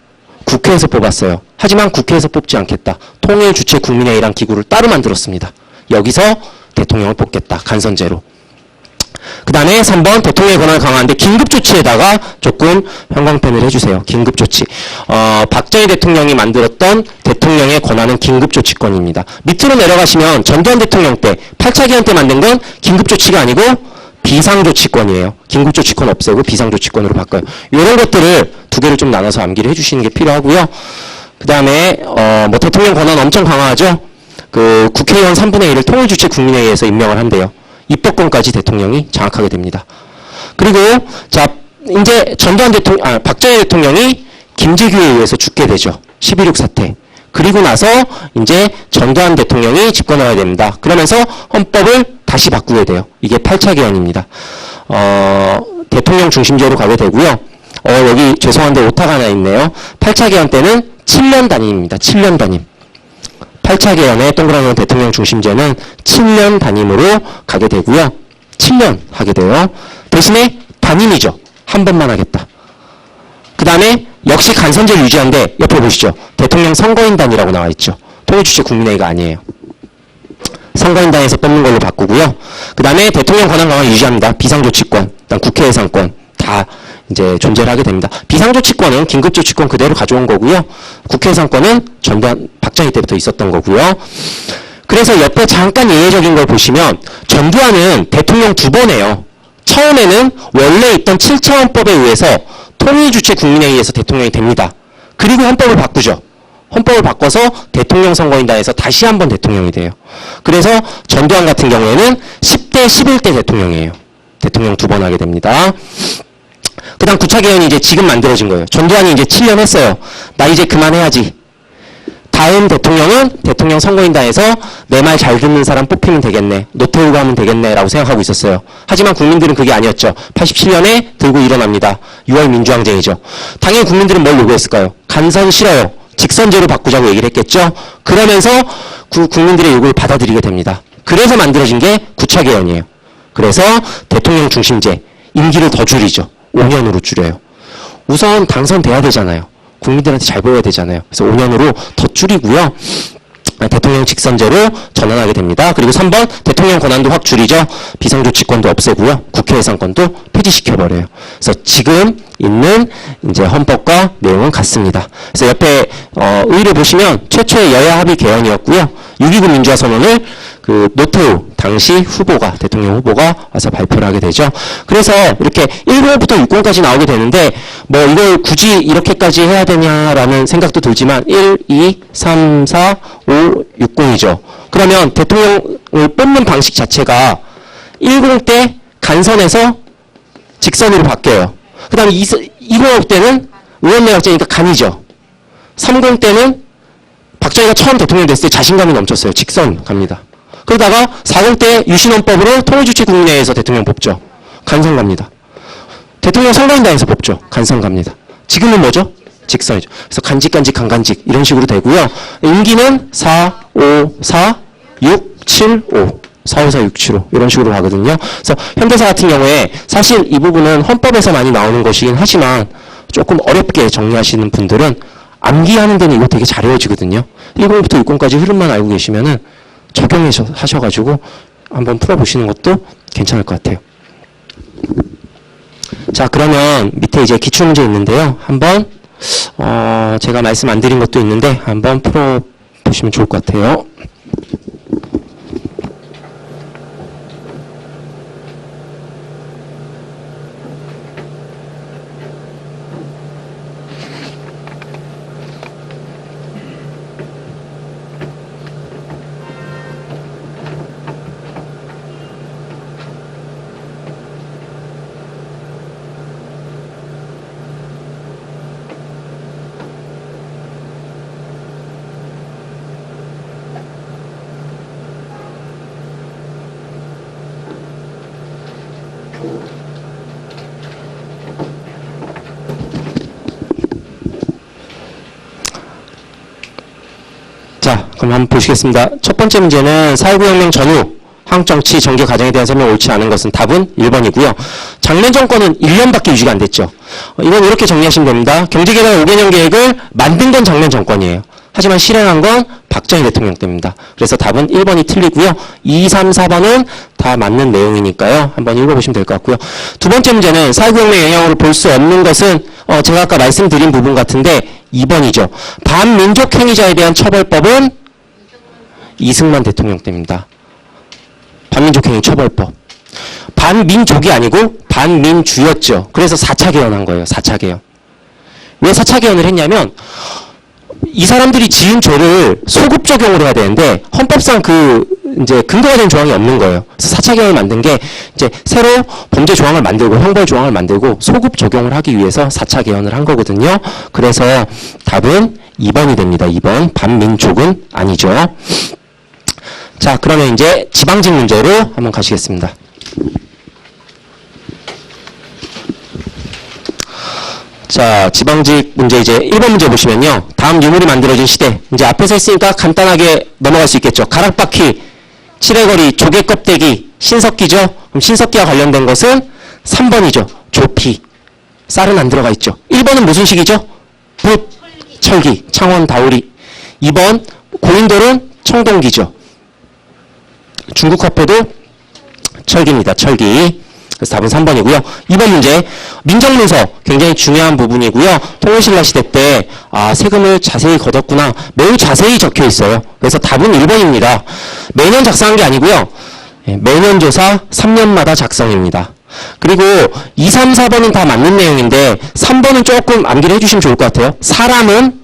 국회에서 뽑았어요. 하지만 국회에서 뽑지 않겠다. 통일주체 국민회의란 기구를 따로 만들었습니다. 여기서 대통령을 뽑겠다. 간선제로. 그 다음에 3번 대통령의 권한을 강화하는데 긴급조치에다가 조금 형광펜을 해주세요. 긴급조치. 박정희 대통령이 만들었던 대통령의 권한은 긴급조치권입니다. 밑으로 내려가시면 전두환 대통령 때 8차 개헌 때 만든 건 긴급조치가 아니고 비상조치권이에요. 긴급조치권 없애고 비상조치권으로 바꿔요. 이런 것들을 두 개를 좀 나눠서 암기를 해주시는 게 필요하고요. 그 다음에 뭐 대통령 권한 엄청 강화하죠. 그 국회의원 3분의 1을 통일주체 국민회의에서 임명을 한대요. 입법권까지 대통령이 장악하게 됩니다. 그리고 자 이제 박정희 대통령이 김재규에 의해서 죽게 되죠. 11.6 사태. 그리고 나서 이제 전두환 대통령이 집권을 해야 됩니다. 그러면서 헌법을 다시 바꾸게 돼요. 이게 8차 개헌입니다. 대통령 중심제로 가게 되고요. 여기 죄송한데 오타가 하나 있네요. 8차 개헌 때는 7년 단임입니다. 7년 단임. 8차 개헌의 동그라미 대통령 중심제는 7년 단임으로 가게 되고요. 7년 하게 돼요. 대신에 단임이죠. 한 번만 하겠다. 그 다음에 역시 간선제를 유지하는데 옆에 보시죠. 대통령 선거인단이라고 나와 있죠. 통일주체 국민회의가 아니에요. 선거인단에서 뽑는 걸로 바꾸고요. 그 다음에 대통령 권한 강화 유지합니다. 비상조치권, 그다음 국회 예산권 다 이제 존재를 하게 됩니다. 비상조치권은 긴급조치권 그대로 가져온 거고요. 국회 예산권은 전두환 박정희 때부터 있었던 거고요. 그래서 옆에 잠깐 예외적인 걸 보시면 전두환은 대통령 2번 해요. 처음에는 원래 있던 7차 헌법에 의해서 통일주체 국민회의에서 대통령이 됩니다. 그리고 헌법을 바꾸죠. 헌법을 바꿔서 대통령 선거인단에서 다시 한번 대통령이 돼요. 그래서 전두환 같은 경우에는 10대, 11대 대통령이에요. 대통령 2번 하게 됩니다. 그 다음 9차 개헌이 이제 지금 만들어진 거예요. 전두환이 이제 7년 했어요. 나 이제 그만해야지. 다음 대통령은 대통령 선거인단에서 내 말 잘 듣는 사람 뽑히면 되겠네. 노태우가 하면 되겠네. 라고 생각하고 있었어요. 하지만 국민들은 그게 아니었죠. 87년에 들고 일어납니다. 6월 민주항쟁이죠. 당연히 국민들은 뭘 요구했을까요? 간선 싫어요. 직선제로 바꾸자고 얘기를 했겠죠. 그러면서 국민들의 요구를 받아들이게 됩니다. 그래서 만들어진 게 9차 개헌이에요. 그래서 대통령 중심제, 임기를 더 줄이죠. 5년으로 줄여요. 우선 당선돼야 되잖아요. 국민들한테 잘 보여야 되잖아요. 그래서 5년으로 더 줄이고요. 대통령 직선제로 전환하게 됩니다. 그리고 3번 대통령 권한도 확 줄이죠. 비상조치권도 없애고요. 국회 예산권도 폐지시켜버려요. 그래서 지금 있는 이제 헌법과 내용은 같습니다. 그래서 옆에 의를 보시면 최초의 여야 합의 개헌이었고요. 6.29 민주화 선언을 그 노태우 당시 후보가 대통령 후보가 와서 발표를 하게 되죠. 그래서 이렇게 1번부터 6번까지 나오게 되는데 뭐 이걸 굳이 이렇게까지 해야 되냐라는 생각도 들지만 1, 2, 3, 4, 5, 60이죠. 그러면 대통령을 뽑는 방식 자체가 10 때 간선에서 직선으로 바뀌어요. 그 다음에 20 때는 의원내각제니까 간이죠. 30 때는 박정희가 처음 대통령 됐을 때 자신감이 넘쳤어요. 직선 갑니다. 그러다가 40 때 유신헌법으로 통일주체국민회의에서 대통령 뽑죠. 간선 갑니다. 대통령 선거인단에서 뽑죠. 간선 갑니다. 지금은 뭐죠? 직선이죠. 그래서 간직, 간간직 이런 식으로 되고요. 임기는 4, 5, 4, 6, 7, 5. 4, 5, 4, 6, 7, 5 이런 식으로 가거든요. 그래서 현대사 같은 경우에 사실 이 부분은 헌법에서 많이 나오는 것이긴 하지만 조금 어렵게 정리하시는 분들은 암기하는 데는 이거 되게 잘 외워지거든요. 1번부터 6번까지 흐름만 알고 계시면은 적용하셔가지고 한번 풀어보시는 것도 괜찮을 것 같아요. 자, 그러면 밑에 이제 기출문제 있는데요. 한번 제가 말씀 안 드린 것도 있는데 한번 풀어보시면 좋을 것 같아요. 자, 그럼 한번 보시겠습니다. 첫 번째 문제는 사회구혁명 전후 한국정치 정계 과정에 대한 설명 옳지 않은 것은 답은 1번이고요. 장면 정권은 1년밖에 유지가 안 됐죠. 이건 이렇게 정리하시면 됩니다. 경제개발 5개년 계획을 만든 건 장면 정권이에요. 하지만 실행한 건 박정희 대통령 때입니다. 그래서 답은 1번이 틀리고요. 2, 3, 4번은 다 맞는 내용이니까요. 한번 읽어보시면 될 것 같고요. 두 번째 문제는 사회구혁명 영향으로 볼 수 없는 것은 제가 아까 말씀드린 부분 같은데 2번이죠. 반민족 행위자에 대한 처벌법은 이승만 대통령 때입니다. 반민족 행위 처벌법. 반민족이 아니고 반민주였죠. 그래서 4차 개헌한 거예요. 4차 개헌. 왜 4차 개헌을 했냐면 이 사람들이 지은 죄를 소급 적용을 해야 되는데 헌법상 이제 근거가 된 조항이 없는 거예요. 그래서 4차 개헌을 만든 게 이제 새로 범죄 조항을 만들고 형벌 조항을 만들고 소급 적용을 하기 위해서 4차 개헌을 한 거거든요. 그래서 답은 2번이 됩니다. 2번. 반민족은 아니죠. 자, 그러면 이제 지방직 문제로 한번 가시겠습니다. 자, 지방직 문제 이제 1번 문제 보시면요. 다음 유물이 만들어진 시대. 이제 앞에서 했으니까 간단하게 넘어갈 수 있겠죠. 가락바퀴, 칠해거리, 조개 껍데기, 신석기죠. 그럼 신석기와 관련된 것은 3번이죠. 조피. 쌀은 안 들어가 있죠. 1번은 무슨 식이죠? 붓, 철기, 창원, 다우리. 2번 고인돌은 청동기죠. 중국 화폐도 철기입니다. 철기. 그래서 답은 3번이고요. 2번 문제, 민정문서 굉장히 중요한 부분이고요. 통일신라 시대 때 세금을 자세히 걷었구나. 매우 자세히 적혀 있어요. 그래서 답은 1번입니다. 매년 작성한 게 아니고요. 매년 조사 3년마다 작성입니다. 그리고 2, 3, 4번은 다 맞는 내용인데 3번은 조금 암기를 해주시면 좋을 것 같아요. 사람은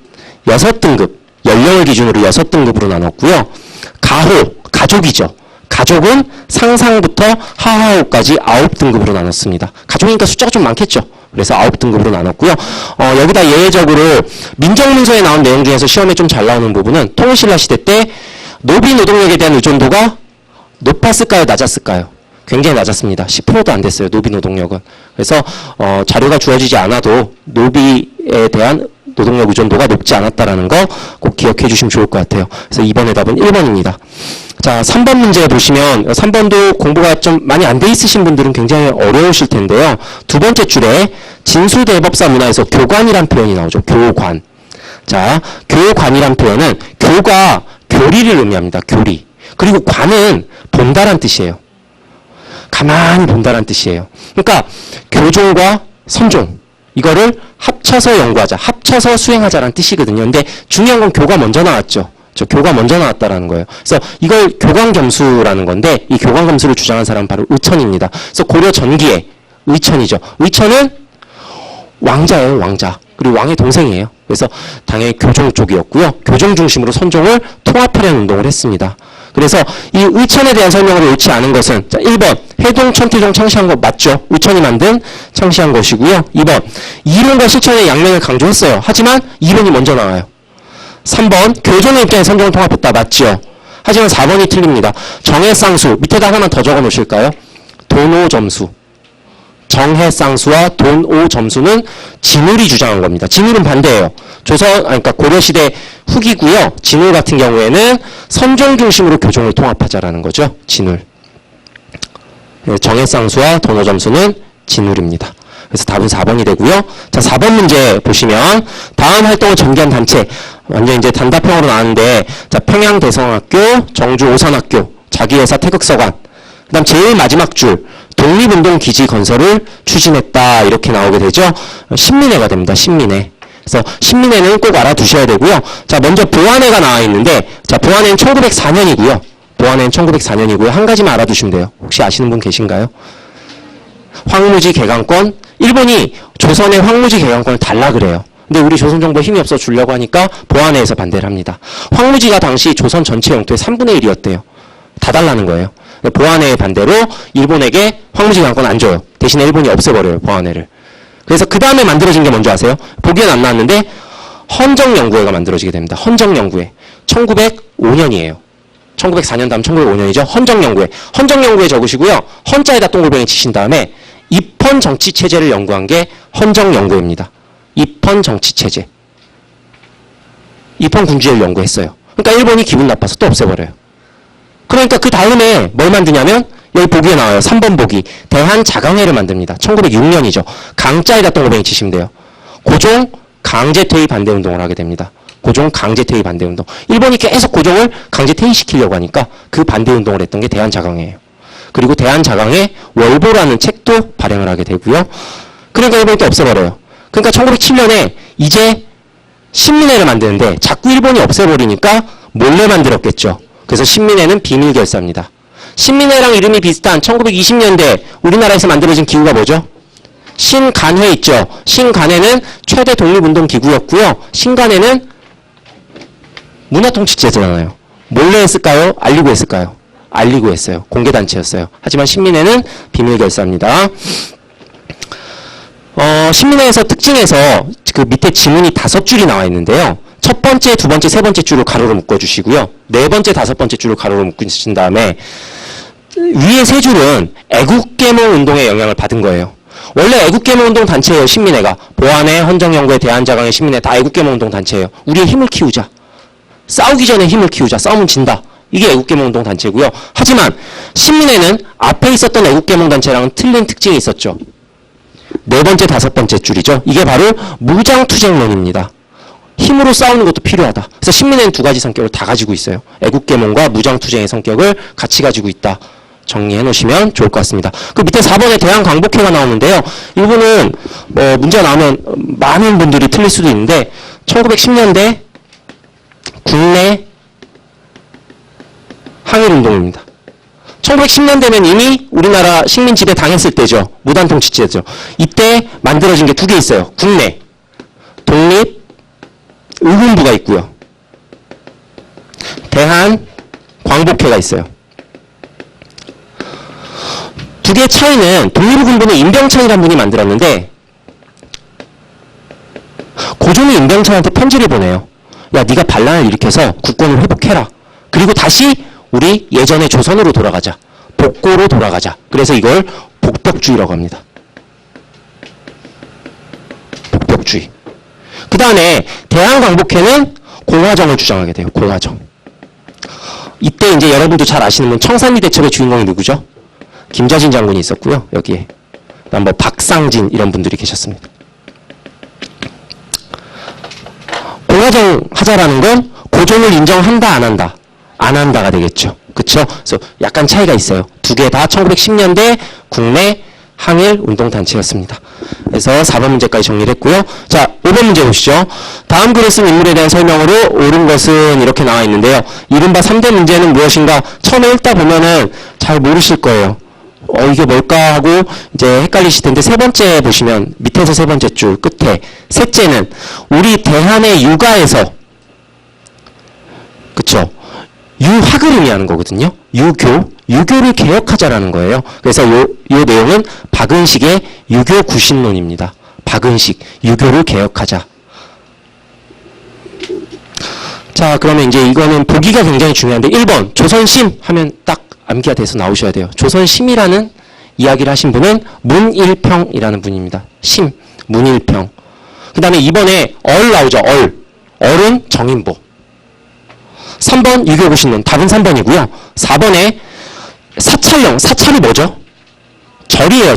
6등급, 연령을 기준으로 6등급으로 나눴고요. 가호, 가족이죠. 가족은 상상부터 하하호까지 9등급으로 나눴습니다. 가족이니까 숫자가 좀 많겠죠. 그래서 9등급으로 나눴고요. 여기다 예외적으로 민정문서에 나온 내용 중에서 시험에 좀 잘 나오는 부분은 통일신라 시대 때 노비 노동력에 대한 의존도가 높았을까요? 낮았을까요? 굉장히 낮았습니다. 10%도 안 됐어요. 노비 노동력은. 그래서 자료가 주어지지 않아도 노비에 대한 노동력 의존도가 높지 않았다라는 거 꼭 기억해 주시면 좋을 것 같아요. 그래서 이번의 답은 1번입니다. 자, 3번 문제 보시면 3번도 공부가 좀 많이 안 돼 있으신 분들은 굉장히 어려우실 텐데요. 두 번째 줄에 진수대법사 문화에서 교관이란 표현이 나오죠. 교관. 자, 교관이란 표현은 교가 교리를 의미합니다. 교리. 그리고 관은 본다란 뜻이에요. 가만히 본다란 뜻이에요. 그러니까 교종과 선종 이거를 합쳐서 연구하자, 합쳐서 수행하자라는 뜻이거든요. 근데 중요한 건 교가 먼저 나왔죠. 교가 먼저 나왔다라는 거예요. 그래서 이걸 교광겸수라는 건데 이 교광겸수를 주장한 사람은 바로 의천입니다. 그래서 고려 전기의 의천이죠. 의천은 왕자예요, 왕자. 그리고 왕의 동생이에요. 그래서 당연히 교종 쪽이었고요. 교종 중심으로 선종을 통합하려는 운동을 했습니다. 그래서 이 의천에 대한 설명으로 옳지 않은 것은 자, 1번 해동 천태종 창시한 것 맞죠? 의천이 만든 창시한 것이고요. 2번 이론과 실천의 양면을 강조했어요. 하지만 이론이 먼저 나와요. 3번 교종의 입장에 선종을 통합했다 맞죠? 하지만 4번이 틀립니다. 정해쌍수 밑에다 하나 더 적어 놓으실까요? 돈오점수. 정해쌍수와 돈오점수는 진울이 주장한 겁니다. 진울은 반대예요. 그러니까 고려시대 후기고요. 진울 같은 경우에는 선종 중심으로 교종을 통합하자라는 거죠. 진울. 정해쌍수와 돈오점수는 진울입니다. 그래서 답은 4번이 되고요. 자, 4번 문제 보시면 다음 활동을 전개한 단체 완전 이제 단답형으로 나왔는데 자, 평양대성학교, 정주 오산학교, 자기회사 태극서관 그 다음 제일 마지막 줄 독립운동 기지 건설을 추진했다 이렇게 나오게 되죠. 신민회가 됩니다. 신민회. 그래서 신민회는 꼭 알아두셔야 되고요. 자, 먼저 보안회가 나와 있는데 자, 보안회는 1904년이고요. 보안회는 1904년이고요. 한 가지만 알아두시면 돼요. 혹시 아시는 분 계신가요? 황무지 개강권. 일본이 조선의 황무지 개강권을 달라 그래요. 근데 우리 조선정부에 힘이 없어 주려고 하니까 보안회에서 반대를 합니다. 황무지가 당시 조선 전체 영토의 3분의 1이었대요. 다 달라는 거예요. 보안회의 반대로 일본에게 황무지 개강권 안 줘요. 대신에 일본이 없애버려요. 보안회를. 그래서 그 다음에 만들어진 게 뭔지 아세요? 보기엔 안 나왔는데 헌정연구회가 만들어지게 됩니다. 헌정연구회. 1905년이에요. 1904년 다음 1905년이죠. 헌정연구회. 헌정연구회 적으시고요. 헌자에다 동글뱅이 치신 다음에 입헌 정치체제를 연구한 게 헌정연구회입니다. 입헌 정치체제. 입헌 군주제를 연구했어요. 그러니까 일본이 기분 나빠서 또 없애버려요. 그러니까 그 다음에 뭘 만드냐면 여기 보기에 나와요. 3번 보기. 대한자강회를 만듭니다. 1906년이죠. 강자에다 동글뱅이 치시면 돼요. 고종 강제퇴위 반대운동을 하게 됩니다. 고종 강제퇴위 반대운동. 일본이 계속 고종을 강제퇴위시키려고 하니까 그 반대운동을 했던 게 대한자강회예요. 그리고 대한자강회 월보라는 책도 발행을 하게 되고요. 그러니까 일본이 또 없애버려요. 그러니까 1907년에 이제 신민회를 만드는데 자꾸 일본이 없애버리니까 몰래 만들었겠죠. 그래서 신민회는 비밀결사입니다. 신민회랑 이름이 비슷한 1920년대 우리나라에서 만들어진 기구가 뭐죠? 신간회 있죠. 신간회는 최대 독립운동기구였고요. 신간회는 문화통치제잖아요. 몰래 했을까요? 알리고 했을까요? 알리고 했어요. 공개단체였어요. 하지만 신민회는 비밀결사입니다. 신민회에서 특징에서 그 밑에 지문이 5줄이 나와 있는데요. 첫 번째, 두 번째, 세 번째 줄을 가로로 묶어주시고요. 네 번째, 다섯 번째 줄을 가로로 묶으신 다음에 위에 세 줄은 애국계몽 운동의 영향을 받은 거예요. 원래 애국계몽 운동 단체예요. 신민회가. 보안회, 헌정연구회, 대한자강회, 신민회 다 애국계몽 운동 단체예요. 우리의 힘을 키우자. 싸우기 전에 힘을 키우자. 싸우면 진다. 이게 애국계몽 운동 단체고요. 하지만 신민회는 앞에 있었던 애국계몽 단체랑은 틀린 특징이 있었죠. 네 번째, 다섯 번째 줄이죠. 이게 바로 무장투쟁론입니다. 힘으로 싸우는 것도 필요하다. 그래서 신민회는 두 가지 성격을 다 가지고 있어요. 애국계몽과 무장투쟁의 성격을 같이 가지고 있다. 정리해 놓으시면 좋을 것 같습니다. 그 밑에 4번에 대한광복회가 나오는데요. 이거는 문제가 나오면 많은 분들이 틀릴 수도 있는데 1910년대 국내 항일운동입니다. 1910년대면 이미 우리나라 식민 지배 당했을 때죠. 무단통치제죠. 이때 만들어진 게 두 개 있어요. 국내 독립 의군부가 있고요. 대한광복회가 있어요. 두 개의 차이는 독립의군부는 임병천이라는 분이 만들었는데 고종이 임병천한테 편지를 보내요. 야, 네가 반란을 일으켜서 국권을 회복해라. 그리고 다시 우리 예전의 조선으로 돌아가자. 복고로 돌아가자. 그래서 이걸 복덕주의라고 합니다. 복덕주의. 그 다음에 대한광복회는 공화정을 주장하게 돼요. 공화정. 이때 이제 여러분도 잘 아시는 분 청산리 대첩의 주인공이 누구죠? 김자진 장군이 있었고요. 여기에. 그다음 뭐 박상진 이런 분들이 계셨습니다. 공화정 하자라는 건 고종을 인정한다 안 한다? 안 한다가 되겠죠. 그쵸? 그래서 약간 차이가 있어요. 두 개 다 1910년대 국내 항일 운동단체였습니다. 그래서 4번 문제까지 정리를 했고요. 자, 5번 문제 보시죠. 다음 글에 쓴 인물에 대한 설명으로 옳은 것은 이렇게 나와 있는데요. 이른바 3대 문제는 무엇인가? 처음에 읽다 보면은 잘 모르실 거예요. 이게 뭘까 하고 이제 헷갈리실 텐데 세 번째 보시면 밑에서 세 번째 줄 끝에 셋째는 우리 대한의 육아에서 그쵸? 유학을 의미하는 거거든요. 유교를 개혁하자라는 거예요. 그래서 요 내용은 박은식의 유교 구신론입니다. 박은식, 유교를 개혁하자. 자, 그러면 이제 이거는 보기가 굉장히 중요한데 1번 조선심 하면 딱 암기가 돼서 나오셔야 돼요. 조선심이라는 이야기를 하신 분은 문일평이라는 분입니다. 심, 문일평. 그 다음에 2번에 얼 나오죠. 얼은 정인보. 3번 유교구신론. 답은 3번이고요. 4번에 사찰이 뭐죠? 절이에요.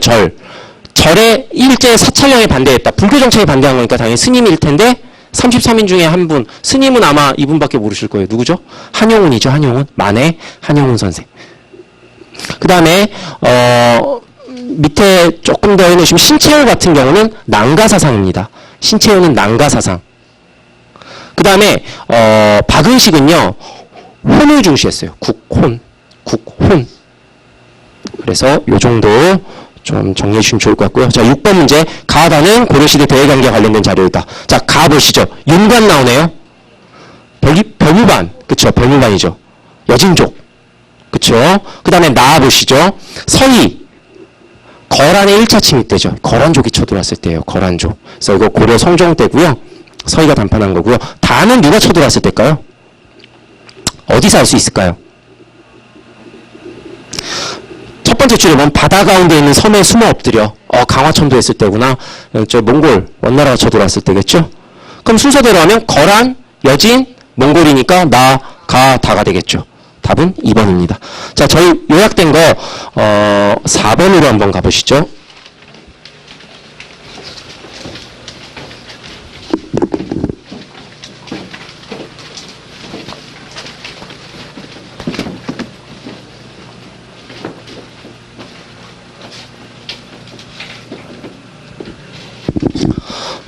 절에 일제 사찰령에 반대했다. 불교 정책에 반대한 거니까 당연히 스님일 텐데 33인 중에 한 분. 스님은 아마 이분밖에 모르실 거예요. 누구죠? 한용운이죠. 한용운. 만해 한용운 선생. 그 다음에 밑에 조금 더 해놓으시면 신채호 같은 경우는 난가사상입니다. 신채호는 난가사상. 그 다음에 박은식은요 혼을 중시했어요. 국혼. 그래서 요 정도 좀 정리해 주시면 좋을 것 같고요. 자, 6번 문제. 가하다는 고려시대 대외관계와 관련된 자료이다. 자, 가 보시죠. 윤관 나오네요. 별무반. 그쵸, 별무반이죠. 여진족. 그쵸. 그 다음에 나 보시죠. 서희. 거란의 1차 침입 때죠. 거란족이 쳐들어왔을 때예요. 거란족. 그래서 이거 고려 성종 때고요. 서희가 단판한 거고요. 다는 누가 쳐들어왔을 때일까요? 어디서 알 수 있을까요? 첫 번째 줄에 보면 바다 가운데 있는 섬에 숨어 엎드려. 강화천도 했을 때구나. 저 몽골 원나라가 쳐들어왔을 때겠죠? 그럼 순서대로 하면 거란, 여진, 몽골이니까 나, 가, 다가 되겠죠. 답은 2번입니다. 자, 저희 요약된 거 4번으로 한번 가보시죠.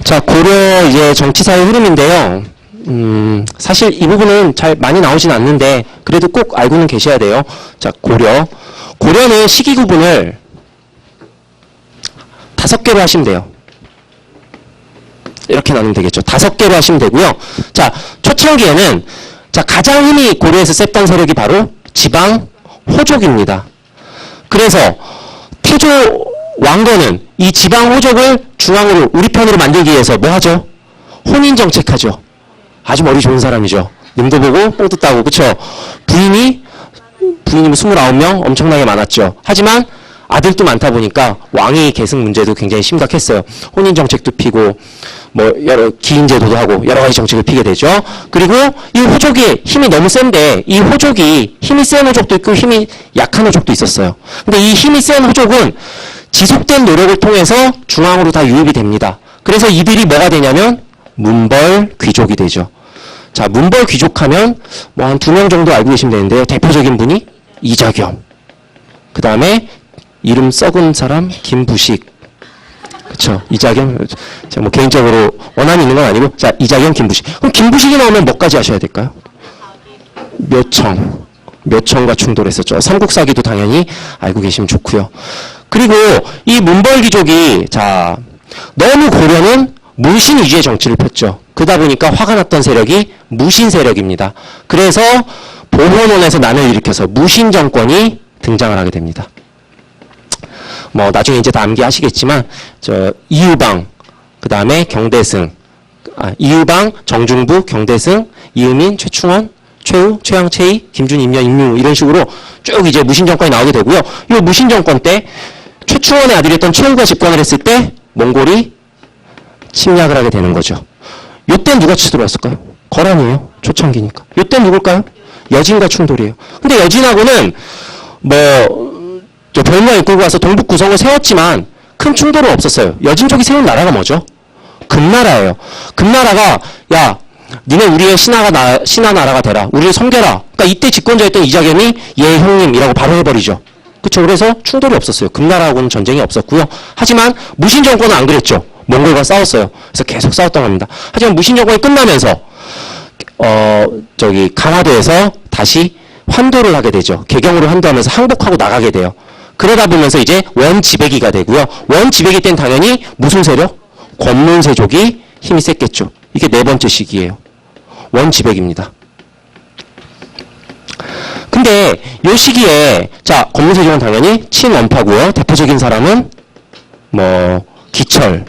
자, 고려 이제 정치사의 흐름인데요. 사실 이 부분은 잘 많이 나오진 않는데 그래도 꼭 알고는 계셔야 돼요. 자, 고려는 시기 구분을 5개로 하시면 돼요. 이렇게 나누면 되겠죠. 5개로 하시면 되고요. 자, 초창기에는 자, 가장 힘이 고려에서 셌던 세력이 바로 지방 호족입니다. 그래서 태조 왕건은 이 지방 호족을 중앙으로 우리 편으로 만들기 위해서 뭐 하죠? 혼인 정책하죠. 아주 머리 좋은 사람이죠. 님도 보고 뽕도 따고. 그쵸? 부인이 29명 엄청나게 많았죠. 하지만 아들도 많다 보니까 왕위 계승 문제도 굉장히 심각했어요. 혼인 정책도 피고 뭐 여러 기인 제도도 하고 여러 가지 정책을 피게 되죠. 그리고 이 호족이 힘이 너무 센데 이 호족이 힘이 센 호족도 있고 힘이 약한 호족도 있었어요. 근데 이 힘이 센 호족은 지속된 노력을 통해서 중앙으로 다 유입이 됩니다. 그래서 이들이 뭐가 되냐면 문벌 귀족이 되죠. 자, 문벌 귀족하면 뭐 한 2명 정도 알고 계시면 되는데요. 대표적인 분이 이자겸. 그 다음에 이름 썩은 사람 김부식. 그쵸. 이자겸. 자, 뭐 개인적으로 원한이 있는 건 아니고. 자, 이자겸, 김부식. 그럼 김부식이 나오면 뭐까지 하셔야 될까요? 묘청과 충돌했었죠. 삼국사기도 당연히 알고 계시면 좋고요. 그리고 이 문벌 귀족이 자, 너무 고려는 문신 위주의 정치를 폈죠. 그러다 보니까 화가 났던 세력이 무신 세력입니다. 그래서 보현원에서 난을 일으켜서 무신 정권이 등장을 하게 됩니다. 뭐 나중에 이제 다 암기하시겠지만 이유방, 그 다음에 경대승, 이유방, 정중부, 경대승, 이음인, 최충원, 최우, 최양, 최희, 김준, 임현, 임유 이런 식으로 쭉 이제 무신 정권이 나오게 되고요. 이 무신 정권 때 최충원의 아들이었던 최우가 집권을 했을 때 몽골이 침략을 하게 되는 거죠. 요때 누가 치들어왔을까요? 거란이에요. 초창기니까. 요때 누굴까요? 여진과 충돌이에요. 근데 여진하고는 저 별명 이끌고 와서 동북 구성을 세웠지만 큰 충돌은 없었어요. 여진족이 세운 나라가 뭐죠? 금나라예요. 금나라가 야 니네 우리의 신하 나라가 되라. 우리를 섬겨라. 그러니까 이때 집권자였던 이자겸이 얘 형님이라고 바로 해버리죠. 그쵸. 그래서 충돌이 없었어요. 금나라하고는 전쟁이 없었고요. 하지만 무신 정권은 안 그랬죠. 몽골과 싸웠어요. 그래서 계속 싸웠던 겁니다. 하지만 무신 정권이 끝나면서 강화도에서 다시 환도를 하게 되죠. 개경으로 환도하면서 항복하고 나가게 돼요. 그러다 보면서 이제 원지배기가 되고요. 원지배기 때는 당연히 무슨 세력? 권문세족이 힘이 셌겠죠. 이게 네 번째 시기예요. 원지배기입니다. 근데 이 시기에 자 권문세족은 당연히 친원파고요. 대표적인 사람은 기철,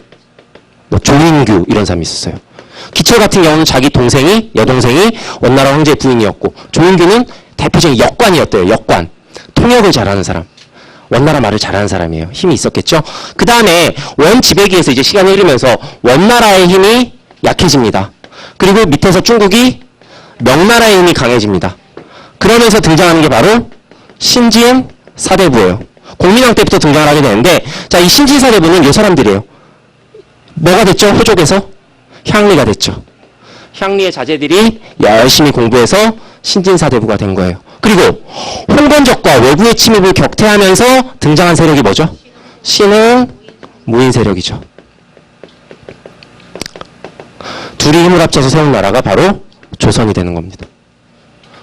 조인규 이런 사람이 있었어요. 기철 같은 경우는 자기 여동생이 원나라 황제의 부인이었고 조인규는 대표적인 역관이었대요. 역관. 통역을 잘하는 사람. 원나라 말을 잘하는 사람이에요. 힘이 있었겠죠. 그 다음에 원지배기에서 이제 시간이 흐르면서 원나라의 힘이 약해집니다. 그리고 밑에서 중국이 명나라의 힘이 강해집니다. 그러면서 등장하는 게 바로 신진 사대부예요. 공민왕 때부터 등장을 하게 되는데 자, 이 신진 사대부는 이 사람들이에요. 뭐가 됐죠? 호족에서? 향리가 됐죠. 향리의 자제들이 열심히 공부해서 신진 사대부가 된 거예요. 그리고 홍건적과 외부의 침입을 격퇴하면서 등장한 세력이 뭐죠? 신흥 무인 세력이죠. 둘이 힘을 합쳐서 세운 나라가 바로 조선이 되는 겁니다.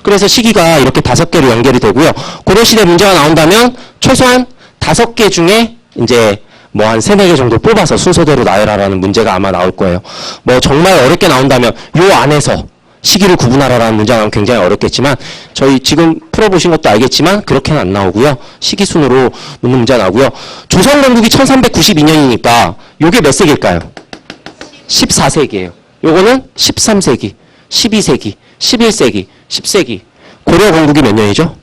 그래서 시기가 이렇게 5개로 연결이 되고요. 고려시대 문제가 나온다면 최소한 5개 중에 이제 한 3-4개 정도 뽑아서 순서대로 나열하라는 문제가 아마 나올 거예요. 정말 어렵게 나온다면 요 안에서 시기를 구분하라는 문제가 나오면 굉장히 어렵겠지만 저희 지금 풀어보신 것도 알겠지만 그렇게는 안 나오고요. 시기 순으로 묻는 문제가 나오고요. 조선 건국이 1392년이니까 요게 몇 세기일까요? 14세기예요. 요거는 13세기, 12세기, 11세기, 10세기. 고려 건국이 몇 년이죠?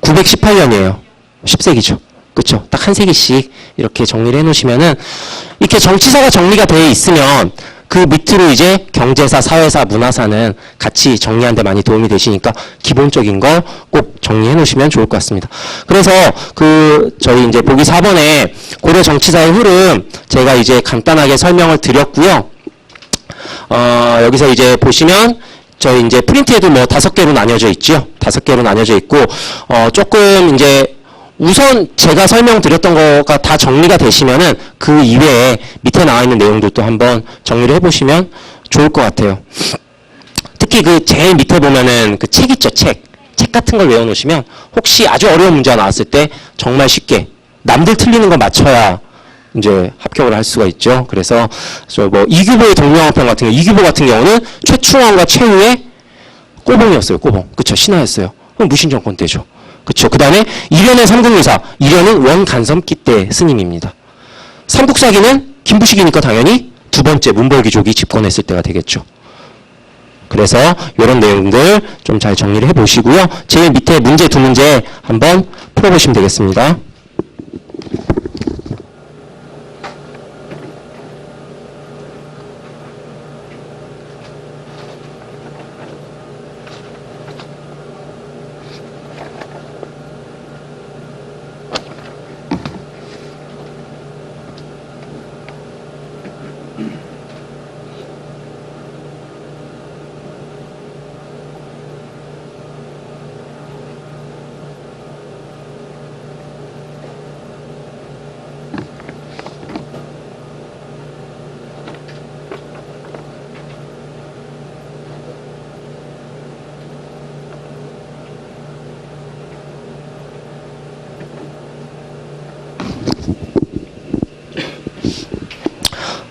918년이에요. 10세기죠. 그쵸? 딱 한 세기씩 이렇게 정리를 해놓으시면은 이렇게 정치사가 정리가 되어 있으면 그 밑으로 이제 경제사, 사회사, 문화사는 같이 정리하는 데 많이 도움이 되시니까 기본적인 거 꼭 정리해 놓으시면 좋을 것 같습니다. 그래서 저희 이제 보기 4번에 고려 정치사의 흐름 제가 이제 간단하게 설명을 드렸고요. 여기서 이제 보시면 저희 이제 프린트에도 5개로 나뉘어져 있죠. 5개로 나뉘어져 있고 조금 이제 우선 제가 설명드렸던 거가 다 정리가 되시면은 그 이외에 밑에 나와 있는 내용들도 한번 정리를 해보시면 좋을 것 같아요. 특히 제일 밑에 보면은 책 있죠, 책 같은 걸 외워놓으시면 혹시 아주 어려운 문제가 나왔을 때 정말 쉽게 남들 틀리는 거 맞춰야 이제 합격을 할 수가 있죠. 그래서 이규보의 동명왕평 같은 경우, 이규보 같은 경우는 최충원과 최후의 꼬봉이었어요. 꼬봉. 그쵸, 신하였어요. 그럼 무신정권 때죠. 그쵸. 그 다음에 이련의 삼국유사. 이련은 원간섬기 때 스님입니다. 삼국사기는 김부식이니까 당연히 두 번째 문벌귀족이 집권했을 때가 되겠죠. 그래서 이런 내용들 좀 잘 정리를 해보시고요. 제일 밑에 문제 2문제 한번 풀어보시면 되겠습니다.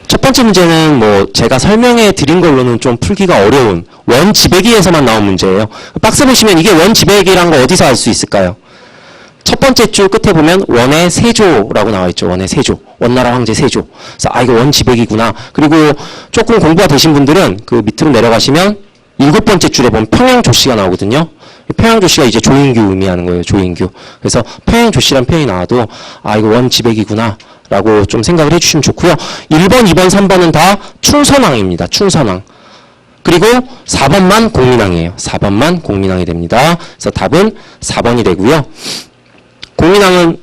첫 번째 문제는 제가 설명해 드린 걸로는 좀 풀기가 어려운 원지배기에서만 나온 문제예요. 박스 보시면 이게 원지배기란 거 어디서 알 수 있을까요? 첫 번째 줄 끝에 보면 원의 세조라고 나와 있죠. 원의 세조. 원나라 황제 세조. 그래서 이거 원지배기구나. 그리고 조금 공부가 되신 분들은 그 밑으로 내려가시면 7번째 줄에 보면 평양조씨가 나오거든요. 평양조씨가 이제 조인규 의미하는 거예요. 조인규. 그래서 평양조씨란 표현이 나와도 이거 원지배기구나 라고 좀 생각을 해주시면 좋고요. 1번, 2번, 3번은 다 충선왕입니다. 충선왕. 그리고 4번만 공민왕이에요. 4번만 공민왕이 됩니다. 그래서 답은 4번이 되고요. 공민왕은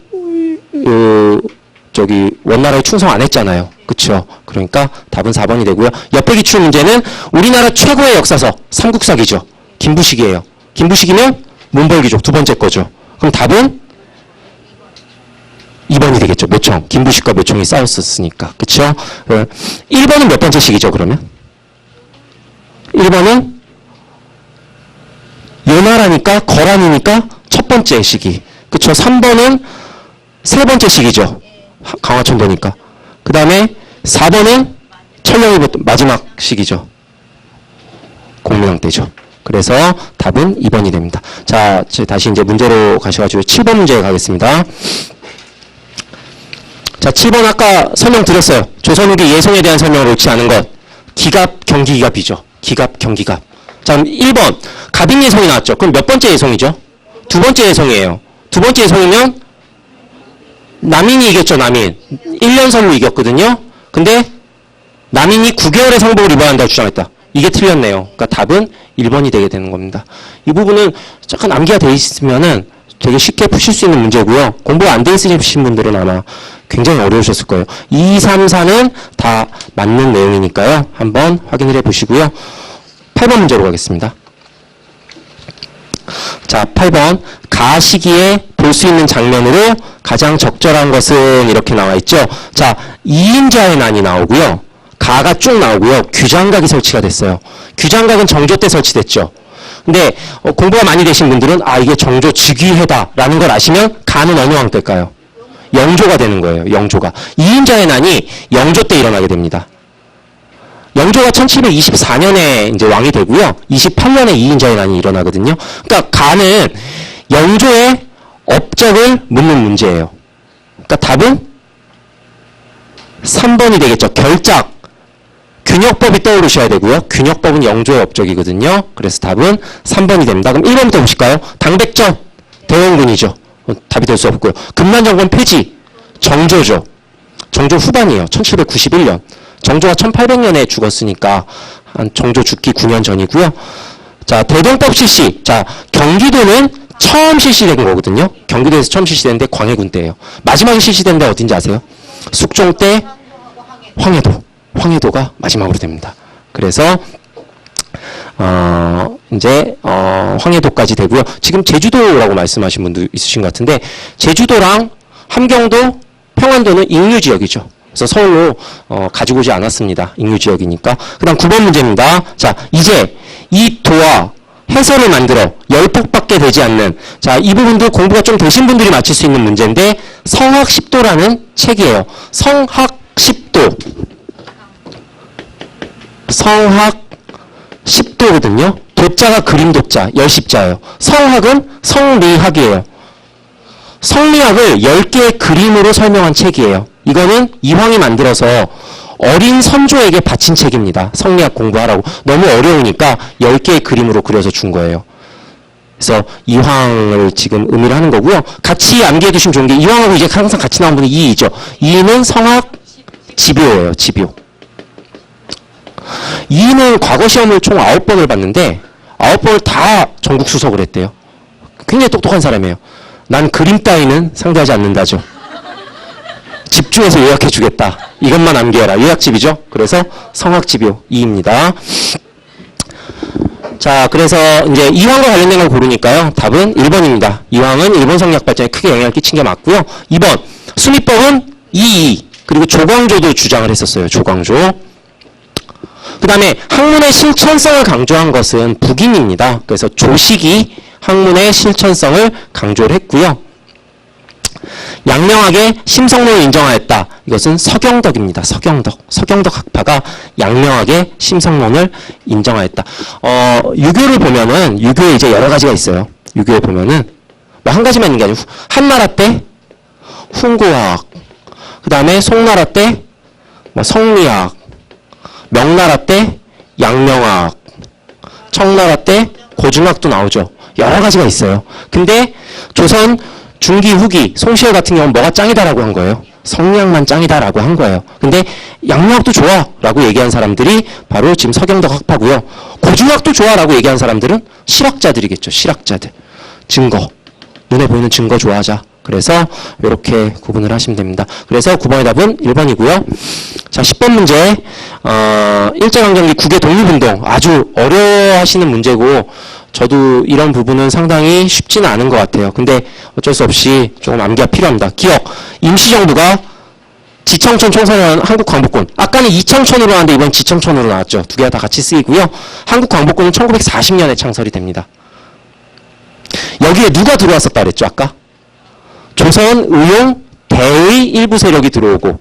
원나라에 충성 안 했잖아요. 그쵸? 그러니까 답은 4번이 되고요. 옆에 기출 문제는 우리나라 최고의 역사서 삼국사기죠. 김부식이에요. 김부식이면 문벌귀족 두 번째 거죠. 그럼 답은 2번이 되겠죠. 묘청. 김부식과 묘청이 싸웠었으니까. 그쵸? 1번은 몇 번째 시기죠, 그러면? 1번은 요나라니까, 거란이니까 첫 번째 시기. 그쵸? 3번은 세 번째 시기죠. 강화천도니까. 그 다음에 4번은 천령이 마지막 시기죠. 공민왕 때죠. 그래서 답은 2번이 됩니다. 자, 다시 이제 문제로 가셔가지고 7번 문제 가겠습니다. 자, 7번 아까 설명드렸어요. 조선 후기 예송에 대한 설명을 옳지 않은 것. 기갑, 경기기갑이죠. 기갑, 경기갑. 자, 1번. 갑인 예송이 나왔죠. 그럼 몇 번째 예송이죠? 두 번째 예송이에요. 두 번째 예송이면 남인이 이겼죠, 남인. 1년설로 이겼거든요. 근데 남인이 9개월의 상복을 입어야 한다고 주장했다. 이게 틀렸네요. 그러니까 답은 1번이 되게 되는 겁니다. 이 부분은 잠깐 암기가 돼 있으면은 되게 쉽게 푸실 수 있는 문제고요. 공부가 안 돼 있으신 분들은 아마 굉장히 어려우셨을 거예요. 2, 3, 4는 다 맞는 내용이니까요. 한번 확인을 해보시고요. 8번 문제로 가겠습니다. 자, 8번. 가 시기에 볼 수 있는 장면으로 가장 적절한 것은 이렇게 나와 있죠. 자, 2인자의 난이 나오고요. 가가 쭉 나오고요. 규장각이 설치가 됐어요. 규장각은 정조 때 설치됐죠. 근데 공부가 많이 되신 분들은 이게 정조 즉위해다라는 걸 아시면 가는 어느 왕 때일까요? 영조가 되는 거예요. 영조가. 2인자의 난이 영조 때 일어나게 됩니다. 영조가 1724년에 이제 왕이 되고요. 28년에 2인자의 난이 일어나거든요. 그러니까 가는 영조의 업적을 묻는 문제예요. 그러니까 답은 3번이 되겠죠. 결작. 균역법이 떠오르셔야 되고요. 균역법은 영조의 업적이거든요. 그래서 답은 3번이 됩니다. 그럼 1번부터 보실까요? 당백전, 대원군이죠. 답이 될 수 없고요. 금난정권 폐지, 정조죠. 정조 후반이에요. 1791년. 정조가 1800년에 죽었으니까 한 정조 죽기 9년 전이고요. 자, 대동법 실시. 자, 경기도는 처음 실시된 거거든요. 경기도에서 처음 실시됐는데 광해군 때예요. 마지막에 실시된 데 어딘지 아세요? 숙종 때 황해도. 황해도가 마지막으로 됩니다. 그래서 이제 황해도까지 되고요. 지금 제주도라고 말씀하신 분도 있으신 것 같은데 제주도랑 함경도, 평안도는 인류지역이죠. 그래서 서울로 가지고 오지 않았습니다. 인류지역이니까. 그 다음 9번 문제입니다. 자, 이제 이 도와 해설을 만들어 열폭밖에 되지 않는, 자, 이 부분도 공부가 좀 되신 분들이 맞힐 수 있는 문제인데 성학십도라는 책이에요. 성학십도. 성학십도거든요. 도자가 그림 도자, 열십자예요. 성학은 성리학이에요. 성리학을 10개의 그림으로 설명한 책이에요. 이거는 이황이 만들어서 어린 선조에게 바친 책입니다. 성리학 공부하라고. 너무 어려우니까 10개의 그림으로 그려서 준 거예요. 그래서 이황을 지금 의미를 하는 거고요. 같이 암기해 두시면 좋은 게 이황하고 이제 항상 같이 나온 분이 이이죠. 이는 성학 집요예요. 집요. 이는 과거 시험을 총 9번을 봤는데 9번을 다 전국 수석을 했대요. 굉장히 똑똑한 사람이에요. 난 그림 따위는 상대하지 않는다죠. 집중해서 요약해 주겠다. 이것만 암기해라. 요약집이죠. 그래서 성학집요 2입니다. 자, 그래서 이제 이황과 관련된 걸 고르니까요. 답은 1번입니다. 이황은 일본 성리학 발전에 크게 영향을 끼친 게 맞고요. 2번 수미법은 이이. 그리고 조광조도 주장을 했었어요. 조광조. 그 다음에 학문의 실천성을 강조한 것은 북인입니다. 그래서 조식이 학문의 실천성을 강조를 했고요. 양명하게 심성론을 인정하였다. 이것은 서경덕입니다. 서경덕. 서경덕 학파가 양명하게 심성론을 인정하였다. 유교를 보면은, 유교에 이제 여러 가지가 있어요. 유교에 보면은, 뭐 한 가지만 있는 게 아니고, 한나라 때 훈고학, 그 다음에 송나라 때 뭐 성리학, 명나라 때 양명학, 청나라 때 고중학도 나오죠. 여러 가지가 있어요. 근데 조선 중기 후기 송시열 같은 경우는 뭐가 짱이다라고 한 거예요. 성리학만 짱이다라고 한 거예요. 근데 양로학도 좋아라고 얘기한 사람들이 바로 지금 서경덕 학파고요. 고중학도 좋아라고 얘기한 사람들은 실학자들이겠죠. 실학자들. 증거. 눈에 보이는 증거 좋아하자. 그래서 이렇게 구분을 하시면 됩니다. 그래서 9번의 답은 1번이고요. 자, 10번 문제. 일제강점기 국외 독립운동. 아주 어려워하시는 문제고 저도 이런 부분은 상당히 쉽지는 않은 것 같아요. 근데 어쩔 수 없이 조금 암기가 필요합니다. 기억. 임시정부가 지청천 총선을 한국광복군. 아까는 이청천으로 나왔는데 이번 지청천으로 나왔죠. 두 개가 다 같이 쓰이고요. 한국광복군은 1940년에 창설이 됩니다. 여기에 누가 들어왔었다 그랬죠, 아까? 조선의용대의 일부 세력이 들어오고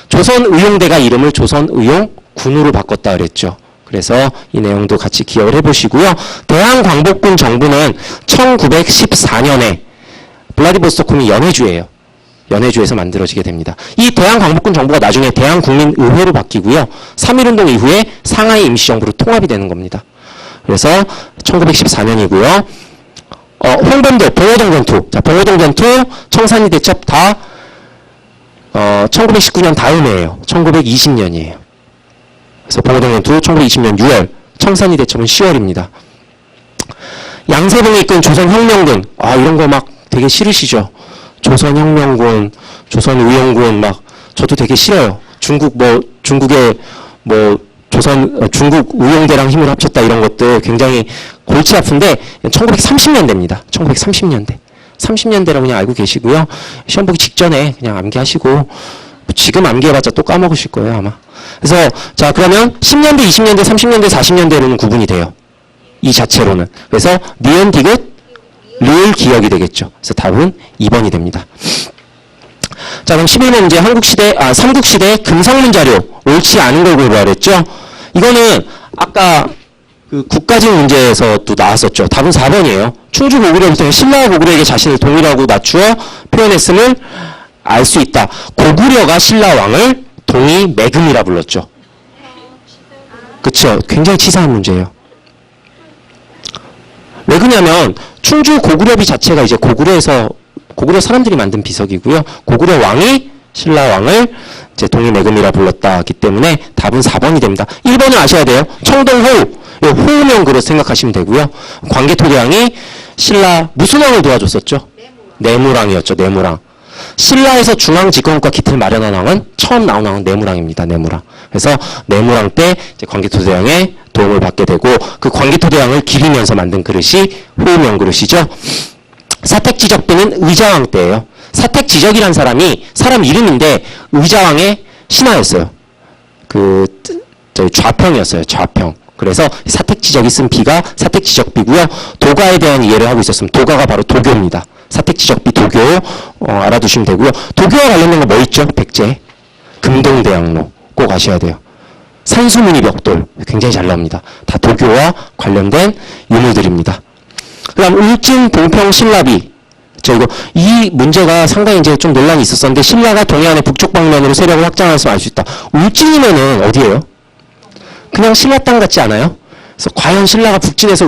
조선의용대가 이름을 조선의용군으로 바꿨다 그랬죠. 그래서 이 내용도 같이 기억을 해보시고요. 대한광복군 정부는 1914년에 블라디보스토크이 연해주예요. 연해주에서 만들어지게 됩니다. 이 대한광복군 정부가 나중에 대한국민의회로 바뀌고요. 3.1운동 이후에 상하이 임시정부로 통합이 되는 겁니다. 그래서 1914년이고요. 홍범도, 봉오동 전투. 자, 봉오동 전투, 청산리 대첩 다 1919년 다음해예요. 1920년이에요. 그래서 봉오동 전투 1920년 6월, 청산리 대첩은 10월입니다. 양세봉이 이끈 조선혁명군. 아, 이런 거 막 되게 싫으시죠? 조선혁명군, 조선의용군 막 저도 되게 싫어요. 중국 의용대랑 힘을 합쳤다 이런 것들 굉장히 골치 아픈데 1930년대입니다. 1930년대. 30년대라고 그냥 알고 계시고요. 시험 보기 직전에 그냥 암기하시고 지금 암기해봤자 또 까먹으실 거예요 아마. 그래서 자 그러면 10년대, 20년대, 30년대, 40년대로는 구분이 돼요. 이 자체로는. 그래서 니은, 디귿, 리을, 기역이 되겠죠. 그래서 답은 2번이 됩니다. 자 그럼 11번 문제 삼국시대 금성문자료 옳지 않은 걸 고르라 그랬죠. 이거는 아까 그 국가직 문제에서도 나왔었죠. 답은 4번이에요. 충주 고구려부터는 신라와 고구려에게 자신을 동이라고 낮추어 표현했음을 알 수 있다. 고구려가 신라 왕을 동이 매금이라 불렀죠. 그쵸? 굉장히 치사한 문제예요. 왜 그러냐면 충주 고구려비 자체가 이제 고구려 사람들이 만든 비석이고요. 고구려 왕이 신라 왕을 이제 동이 매금이라 불렀다기 때문에 답은 4번이 됩니다. 1번을 아셔야 돼요. 청동호우, 호우명 그릇 생각하시면 되고요. 광개토대왕이 신라 무슨 왕을 도와줬었죠? 내무랑이었죠. 내무랑. 신라에서 중앙집권국가 기틀 마련한 왕은 처음 나온 왕은 내무랑입니다. 내무랑. 그래서 내무랑 때 이제 광개토대왕의 도움을 받게 되고 그 광개토대왕을 기리면서 만든 그릇이 호우명 그릇이죠. 사택지적비는 의자왕 때예요. 사택지적이란 사람이 사람 이름인데 의자왕의 신하였어요. 좌평이었어요. 좌평. 그래서 사택지적이 쓴 비가 사택지적비고요. 도가에 대한 이해를 하고 있었으면 도가가 바로 도교입니다. 사택지적비 도교 알아두시면 되고요. 도교와 관련된 거 뭐 있죠? 백제, 금동대학로 꼭 아셔야 돼요. 산수무늬 벽돌 굉장히 잘 나옵니다. 다 도교와 관련된 유물들입니다. 그다음 울진, 봉평, 신라비. 이 문제가 상당히 이제 좀 논란이 있었었는데 신라가 동해안의 북쪽 방면으로 세력을 확장해서 알 수 있다. 울진이면은 어디예요? 그냥 신라 땅 같지 않아요? 그래서 과연 신라가 북진에서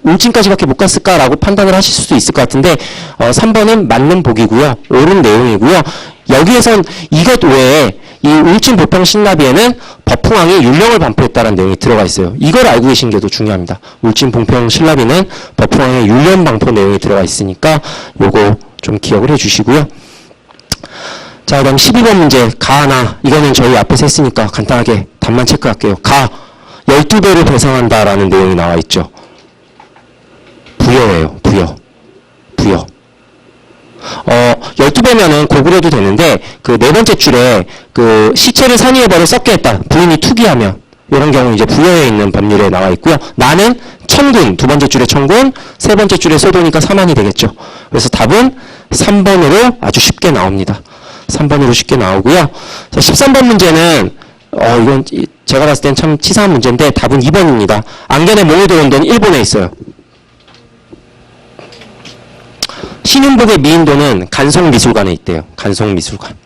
울진까지밖에 못 갔을까라고 판단을 하실 수도 있을 것 같은데 3번은 맞는 복이고요. 옳은 내용이고요. 여기에선 이것 외에 이 울진, 보평, 신라비에는 법흥왕이 율령을 반포했다는 내용이 들어가 있어요. 이걸 알고 계신 게 더 중요합니다. 울진, 봉평, 신라비는 법흥왕의 율령 반포 내용이 들어가 있으니까 요거 좀 기억을 해주시고요. 자, 그다음 12번 문제 가나. 이거는 저희 앞에서 했으니까 간단하게 답만 체크할게요. 가 12배로 배상한다라는 내용이 나와 있죠. 부여예요. 부여. 12배면은 고구려도 되는데 그 네 번째 줄에 그 시체를 산 위에 버려 썩게 했다. 부인이 투기하면 이런 경우 이제 부여에 있는 법률에 나와 있고요. 나는 천군, 두 번째 줄에 천군, 세 번째 줄에 소도니까 사만이 되겠죠. 그래서 답은 3번으로 아주 쉽게 나옵니다. 3번으로 쉽게 나오고요. 자, 13번 문제는 이건 제가 봤을 땐 참 치사한 문제인데 답은 2번입니다. 안견의 몽유도 원도는 일본에 있어요. 신윤복의 미인도는 간송미술관에 있대요. 간송미술관.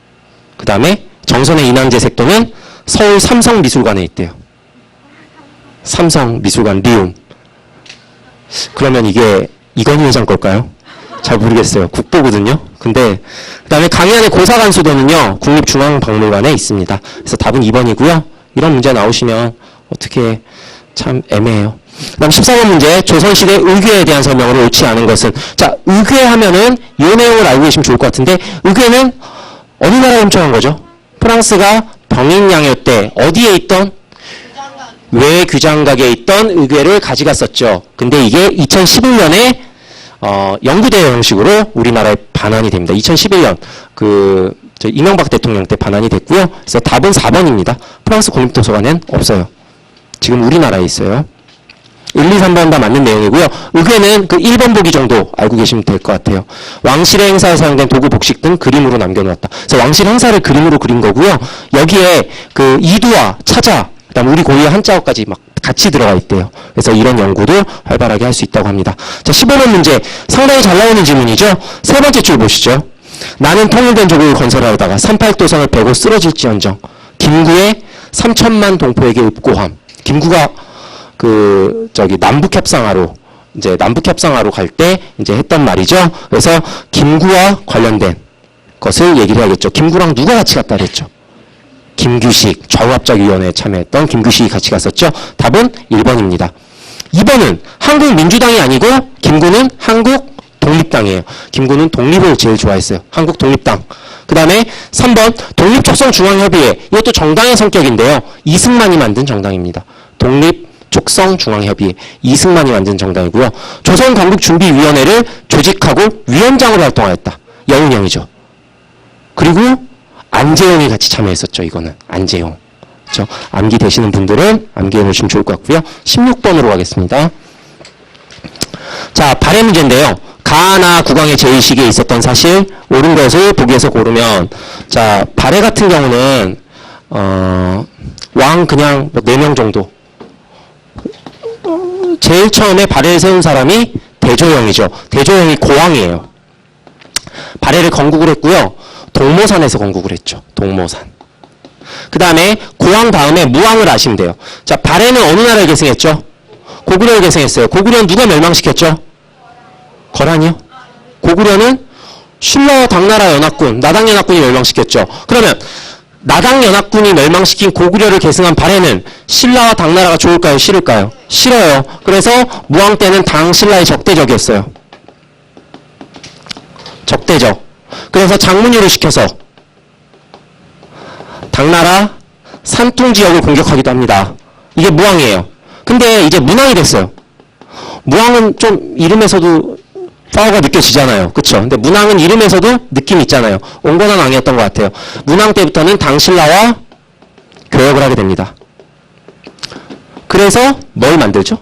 그 다음에 정선의 인왕제색도는 서울 삼성미술관에 있대요. 삼성미술관 리움. 그러면 이게 이건희 회장 걸까요? 잘 모르겠어요. 국보거든요. 근데 그다음에 강의안의 고사관수도는요 국립중앙박물관에 있습니다. 그래서 답은 2번이고요. 이런 문제 나오시면 어떻게 참 애매해요. 그다음 14번 문제 조선시대 의궤에 대한 설명으로 옳지 않은 것은 자 의궤 하면은 이 내용을 알고 계시면 좋을 것 같은데 의궤는 어느 나라에 훔쳐간 거죠? 프랑스가 병인양요 때 어디에 있던 외귀장각에 있던 의궤를 가져갔었죠. 근데 이게 2011년에 영구대여 형식으로 우리나라에 반환이 됩니다. 2011년 이명박 대통령 때 반환이 됐고요. 그래서 답은 4번입니다. 프랑스 국립도서관엔 없어요. 지금 우리나라에 있어요. 1, 2, 3번 다 맞는 내용이고요. 의궤는 그 1번 보기 정도 알고 계시면 될 것 같아요. 왕실의 행사에 사용된 도구, 복식 등 그림으로 남겨놓았다. 그래서 왕실 행사를 그림으로 그린 거고요. 여기에 그 이두와 차자, 그다음 우리 고유의 한자어까지 막 같이 들어가 있대요. 그래서 이런 연구도 활발하게 할 수 있다고 합니다. 자, 15번 문제 상당히 잘 나오는 질문이죠. 세 번째 줄 보시죠. 나는 통일된 조국을 건설하다가 38도선을 베고 쓰러질지언정 김구의 3천만 동포에게 읍고함. 김구가 남북협상하러 갈 때 이제 했던 말이죠. 그래서 김구와 관련된 것을 얘기를 해야겠죠. 김구랑 누가 같이 갔다 그랬죠? 김규식, 좌우합작위원회에 참여했던 김규식이 같이 갔었죠. 답은 1번입니다. 2번은 한국민주당이 아니고 김구는 한국독립당이에요. 김구는 독립을 제일 좋아했어요. 한국독립당. 그 다음에 3번 독립촉성중앙협의회. 이것도 정당의 성격인데요. 이승만이 만든 정당입니다. 독립촉성중앙협의회. 이승만이 만든 정당이고요. 조선건국준비위원회를 조직하고 위원장으로 활동하였다. 여운형이죠. 그리고 안재용이 같이 참여했었죠. 이거는 안재용. 그렇죠? 암기 되시는 분들은 암기해 놓으시면 좋을 것 같고요. 16번으로 가겠습니다. 자, 발해 문제인데요. 가나 국왕의 제의식에 있었던 사실 옳은 것을 보기에서 고르면 자, 발해 같은 경우는 왕 그냥 4명 정도. 제일 처음에 발해를 세운 사람이 대조영이죠. 대조영이 고왕이에요. 발해를 건국을 했고요. 동모산에서 건국을 했죠. 동모산. 그 다음에 고왕 다음에 무왕을 아시면 돼요. 자, 발해는 어느 나라에 계승했죠? 고구려에 계승했어요. 고구려는 누가 멸망시켰죠? 거란이요? 고구려는 신라와 당나라 연합군, 나당 연합군이 멸망시켰죠. 그러면 나당 연합군이 멸망시킨 고구려를 계승한 발해는 신라와 당나라가 좋을까요? 싫을까요? 싫어요. 그래서 무왕 때는 당 신라의 적대적이었어요. 적대적. 그래서 장문위를 시켜서 당나라 산둥 지역을 공격하기도 합니다. 이게 무왕이에요. 근데 이제 문왕이 됐어요. 무왕은 좀 이름에서도 파워가 느껴지잖아요. 그쵸? 근데 문왕은 이름에서도 느낌이 있잖아요. 온건한 왕이었던 것 같아요. 문왕 때부터는 당신라와 교역을 하게 됩니다. 그래서 뭘 만들죠?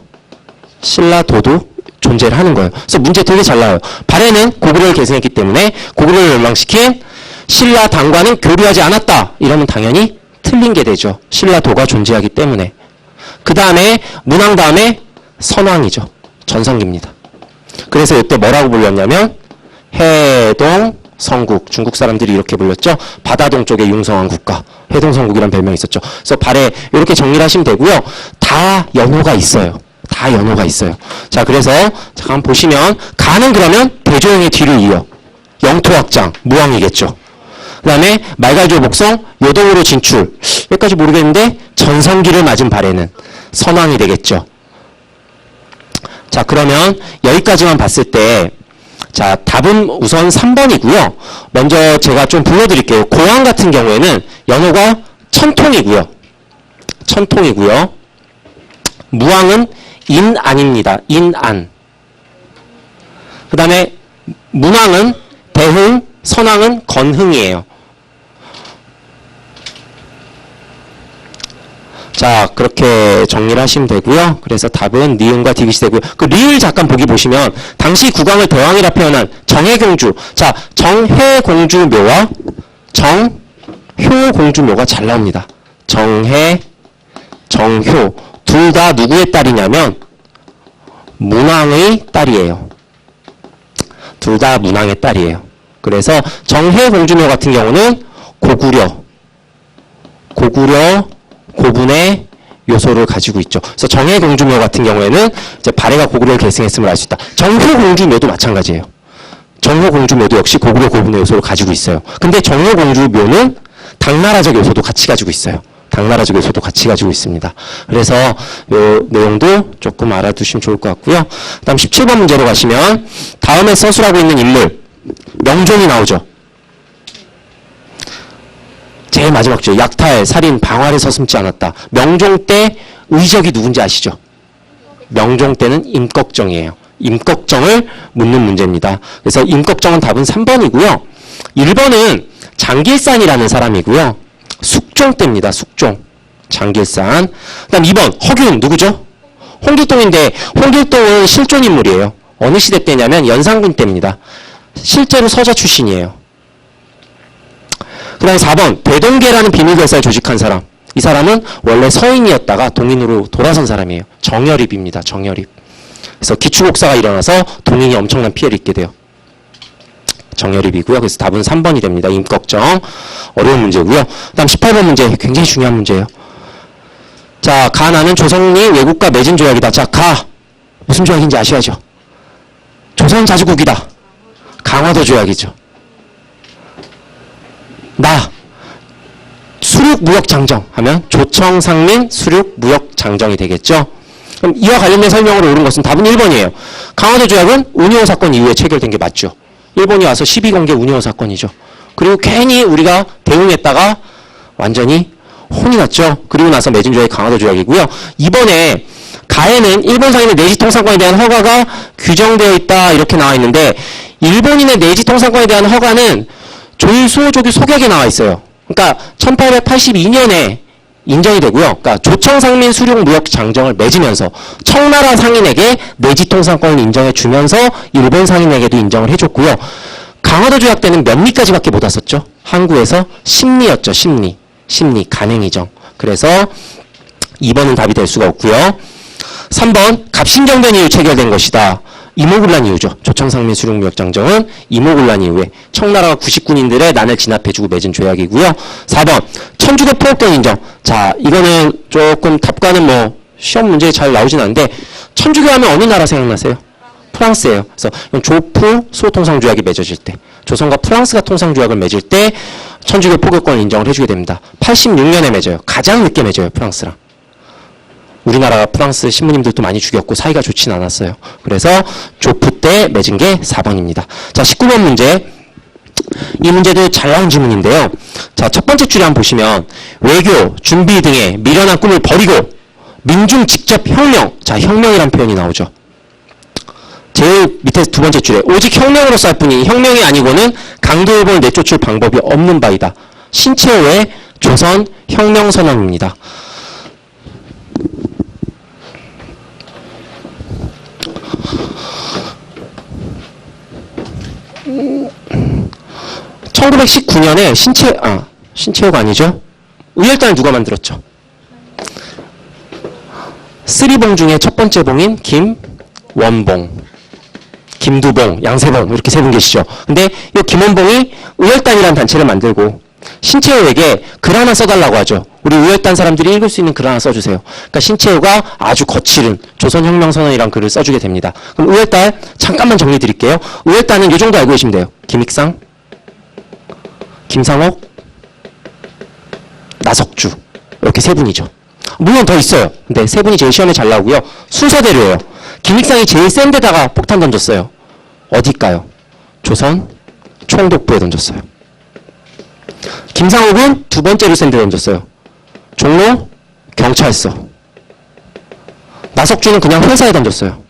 신라도도 존재를 하는 거예요. 그래서 문제 되게 잘 나와요. 발해는 고구려를 계승했기 때문에 고구려를 멸망시킨 신라 당과는 교류하지 않았다. 이러면 당연히 틀린 게 되죠. 신라도가 존재하기 때문에. 그 다음에 문왕 다음에 선왕이죠. 전성기입니다. 그래서 이때 뭐라고 불렸냐면 해동 성국. 중국 사람들이 이렇게 불렸죠. 바다동 쪽에 융성한 국가. 해동성국이라는 별명이 있었죠. 그래서 발해 이렇게 정리를 하시면 되고요. 다 연호가 있어요. 다 연호가 있어요. 자, 그래서 잠깐 보시면 가는 그러면 대조영의 뒤를 이어 영토확장 무왕이겠죠. 그 다음에 말갈조 복성 요동으로 진출 여기까지 모르겠는데 전성기를 맞은 발해는 선왕이 되겠죠. 자, 그러면 여기까지만 봤을 때 자, 답은 우선 3번이고요. 먼저 제가 좀 불러드릴게요. 고왕 같은 경우에는 연호가 천통이고요. 천통이고요. 무왕은 인안입니다. 인안. 그 다음에 문왕은 대흥, 선왕은 건흥이에요. 자, 그렇게 정리를 하시면 되고요. 그래서 답은 니은과 디귿이 되고요. 그 리을 잠깐 보기 보시면 당시 국왕을 대왕이라 표현한 정혜공주. 자, 정혜공주묘와 정효공주묘가 잘 나옵니다. 정혜, 정효. 둘 다 누구의 딸이냐면 문왕의 딸이에요. 둘 다 문왕의 딸이에요. 그래서 정혜공주묘 같은 경우는 고구려, 고분의 요소를 가지고 있죠. 그래서 정혜공주묘 같은 경우에는 이제 발해가 고구려를 계승했음을 알 수 있다. 정효공주묘도 마찬가지예요. 정효공주묘도 역시 고구려 고분의 요소를 가지고 있어요. 근데 정효공주묘는 당나라적 요소도 같이 가지고 있어요. 당나라적 요소도 같이 가지고 있습니다. 그래서 요 내용도 조금 알아두시면 좋을 것 같고요. 다음 17번 문제로 가시면 다음에 서술하고 있는 인물 명종이 나오죠. 제일 마지막 줄 약탈, 살인, 방화를 서슴지 않았다. 명종 때 의적이 누군지 아시죠? 명종 때는 임꺽정이에요. 임꺽정을 묻는 문제입니다. 그래서 임꺽정은 답은 3번이고요. 1번은 장길산이라는 사람이고요. 숙종 때입니다. 숙종. 장길산. 그 다음 2번 허균 누구죠? 홍길동인데 홍길동은 실존 인물이에요. 어느 시대 때냐면 연산군 때입니다. 실제로 서자 출신이에요. 그 다음에 4번 대동계라는 비밀결사를 조직한 사람. 이 사람은 원래 서인이었다가 동인으로 돌아선 사람이에요. 정여립입니다. 정여립. 그래서 기축옥사가 일어나서 동인이 엄청난 피해를 입게 돼요. 정여립이고요. 그래서 답은 3번이 됩니다. 임꺽정. 어려운 문제고요. 그 다음 18번 문제. 굉장히 중요한 문제예요. 자, 가 나는 조선이 외국과 맺은 조약이다. 자, 가. 무슨 조약인지 아셔야죠. 조선 자주국이다. 강화도 조약이죠. 나. 수륙무역장정 하면 조청상민 수륙무역장정이 되겠죠. 그럼 이와 관련된 설명으로 옳은 것은 답은 1번이에요. 강화도 조약은 운이호 사건 이후에 체결된 게 맞죠. 일본이 와서 시비 건 게 운이호 사건이죠. 그리고 괜히 우리가 대응했다가 완전히 혼이 났죠. 그리고 나서 맺은 조약이 강화도 조약이고요. 이번에 가에는 일본 상인의 내지 통상권에 대한 허가가 규정되어 있다 이렇게 나와 있는데 일본인의 내지 통상권에 대한 허가는 조일수호조규 소격에 나와 있어요. 그러니까 1882년에 인정이 되고요. 그러니까 조청상민 수륙무역장정을 맺으면서 청나라 상인에게 내지 통상권을 인정해 주면서 일본 상인에게도 인정을 해줬고요. 강화도 조약 때는 몇 리까지밖에 못 왔었죠. 항구에서 10리였죠. 10리. 10리 간행이정. 그래서 2번은 답이 될 수가 없고요. 3번 갑신정변 이후 체결된 것이다. 이모군란 이후죠. 조청상민 수륙무역장정은 이모군란 이후에 청나라가 90군인들의 난을 진압해주고 맺은 조약이고요. 4번 천주교 포옥권 인정. 자, 이거는 조금 탑과는 뭐 시험 문제에 잘 나오진 않는데 천주교 하면 어느 나라 생각나세요? 프랑스예요. 그래서 조프 수호통상조약이 맺어질 때 조선과 프랑스가 통상조약을 맺을 때 천주교 포교권을 인정을 해주게 됩니다. 86년에 맺어요. 가장 늦게 맺어요. 프랑스랑. 우리나라가 프랑스 신부님들도 많이 죽였고 사이가 좋진 않았어요. 그래서 조프 때 맺은 게 4번입니다. 자, 19번 문제. 이 문제도 잘 나온 질문인데요. 자, 첫 번째 줄에 한번 보시면 외교, 준비 등의 미련한 꿈을 버리고 민중 직접 혁명. 자, 혁명이란 표현이 나오죠. 제일 밑에 두 번째 줄에 오직 혁명으로서 할 뿐이니 혁명이 아니고는 강도 일본을 내쫓을 방법이 없는 바이다. 신채호의 조선 혁명선언입니다. 음, 1919년에 신채호가 아니죠. 의열단을 누가 만들었죠? 쓰리봉 중에 첫 번째 봉인 김원봉, 김두봉, 양세봉 이렇게 세 분 계시죠. 근데 이 김원봉이 의열단이라는 단체를 만들고 신채호에게 글 하나 써달라고 하죠. 우리 의열단 사람들이 읽을 수 있는 글 하나 써주세요. 그러니까 신채호가 아주 거칠은 조선혁명선언이란 글을 써주게 됩니다. 그럼 의열단 잠깐만 정리 드릴게요. 의열단은 이 정도 알고 계시면 돼요. 김익상, 김상옥, 나석주 이렇게 세 분이죠. 물론 더 있어요. 근데 세 분이 제일 시험에 잘 나오고요. 순서대로예요. 김익상이 제일 센 데다가 폭탄 던졌어요. 어딜까요? 조선 총독부에 던졌어요. 김상옥은 두 번째로 센 데 던졌어요. 종로 경찰서. 나석주는 그냥 회사에 던졌어요.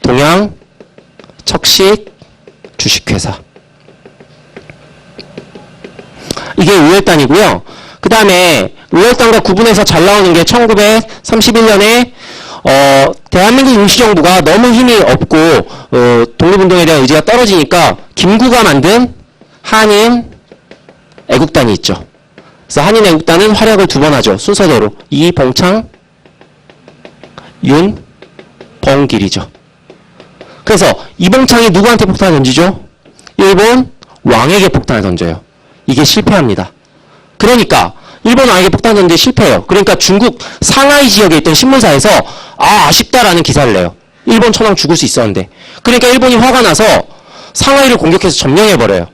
동양 척식 주식회사. 이게 의열단이고요. 그 다음에 의열단과 구분해서 잘 나오는 게 1931년에 대한민국 임시정부가 너무 힘이 없고 독립운동에 대한 의지가 떨어지니까 김구가 만든 한인 애국단이 있죠. 그래서 한인 애국단은 활약을 두 번 하죠. 순서대로 이봉창, 윤봉길이죠. 그래서 이봉창이 누구한테 폭탄을 던지죠? 일본 왕에게 폭탄을 던져요. 이게 실패합니다. 그러니까 일본 왕에게 폭탄 던지는데 실패해요. 그러니까 중국 상하이 지역에 있던 신문사에서 아쉽다라는 기사를 내요. 일본 천황 죽을 수 있었는데. 그러니까 일본이 화가 나서 상하이를 공격해서 점령해버려요.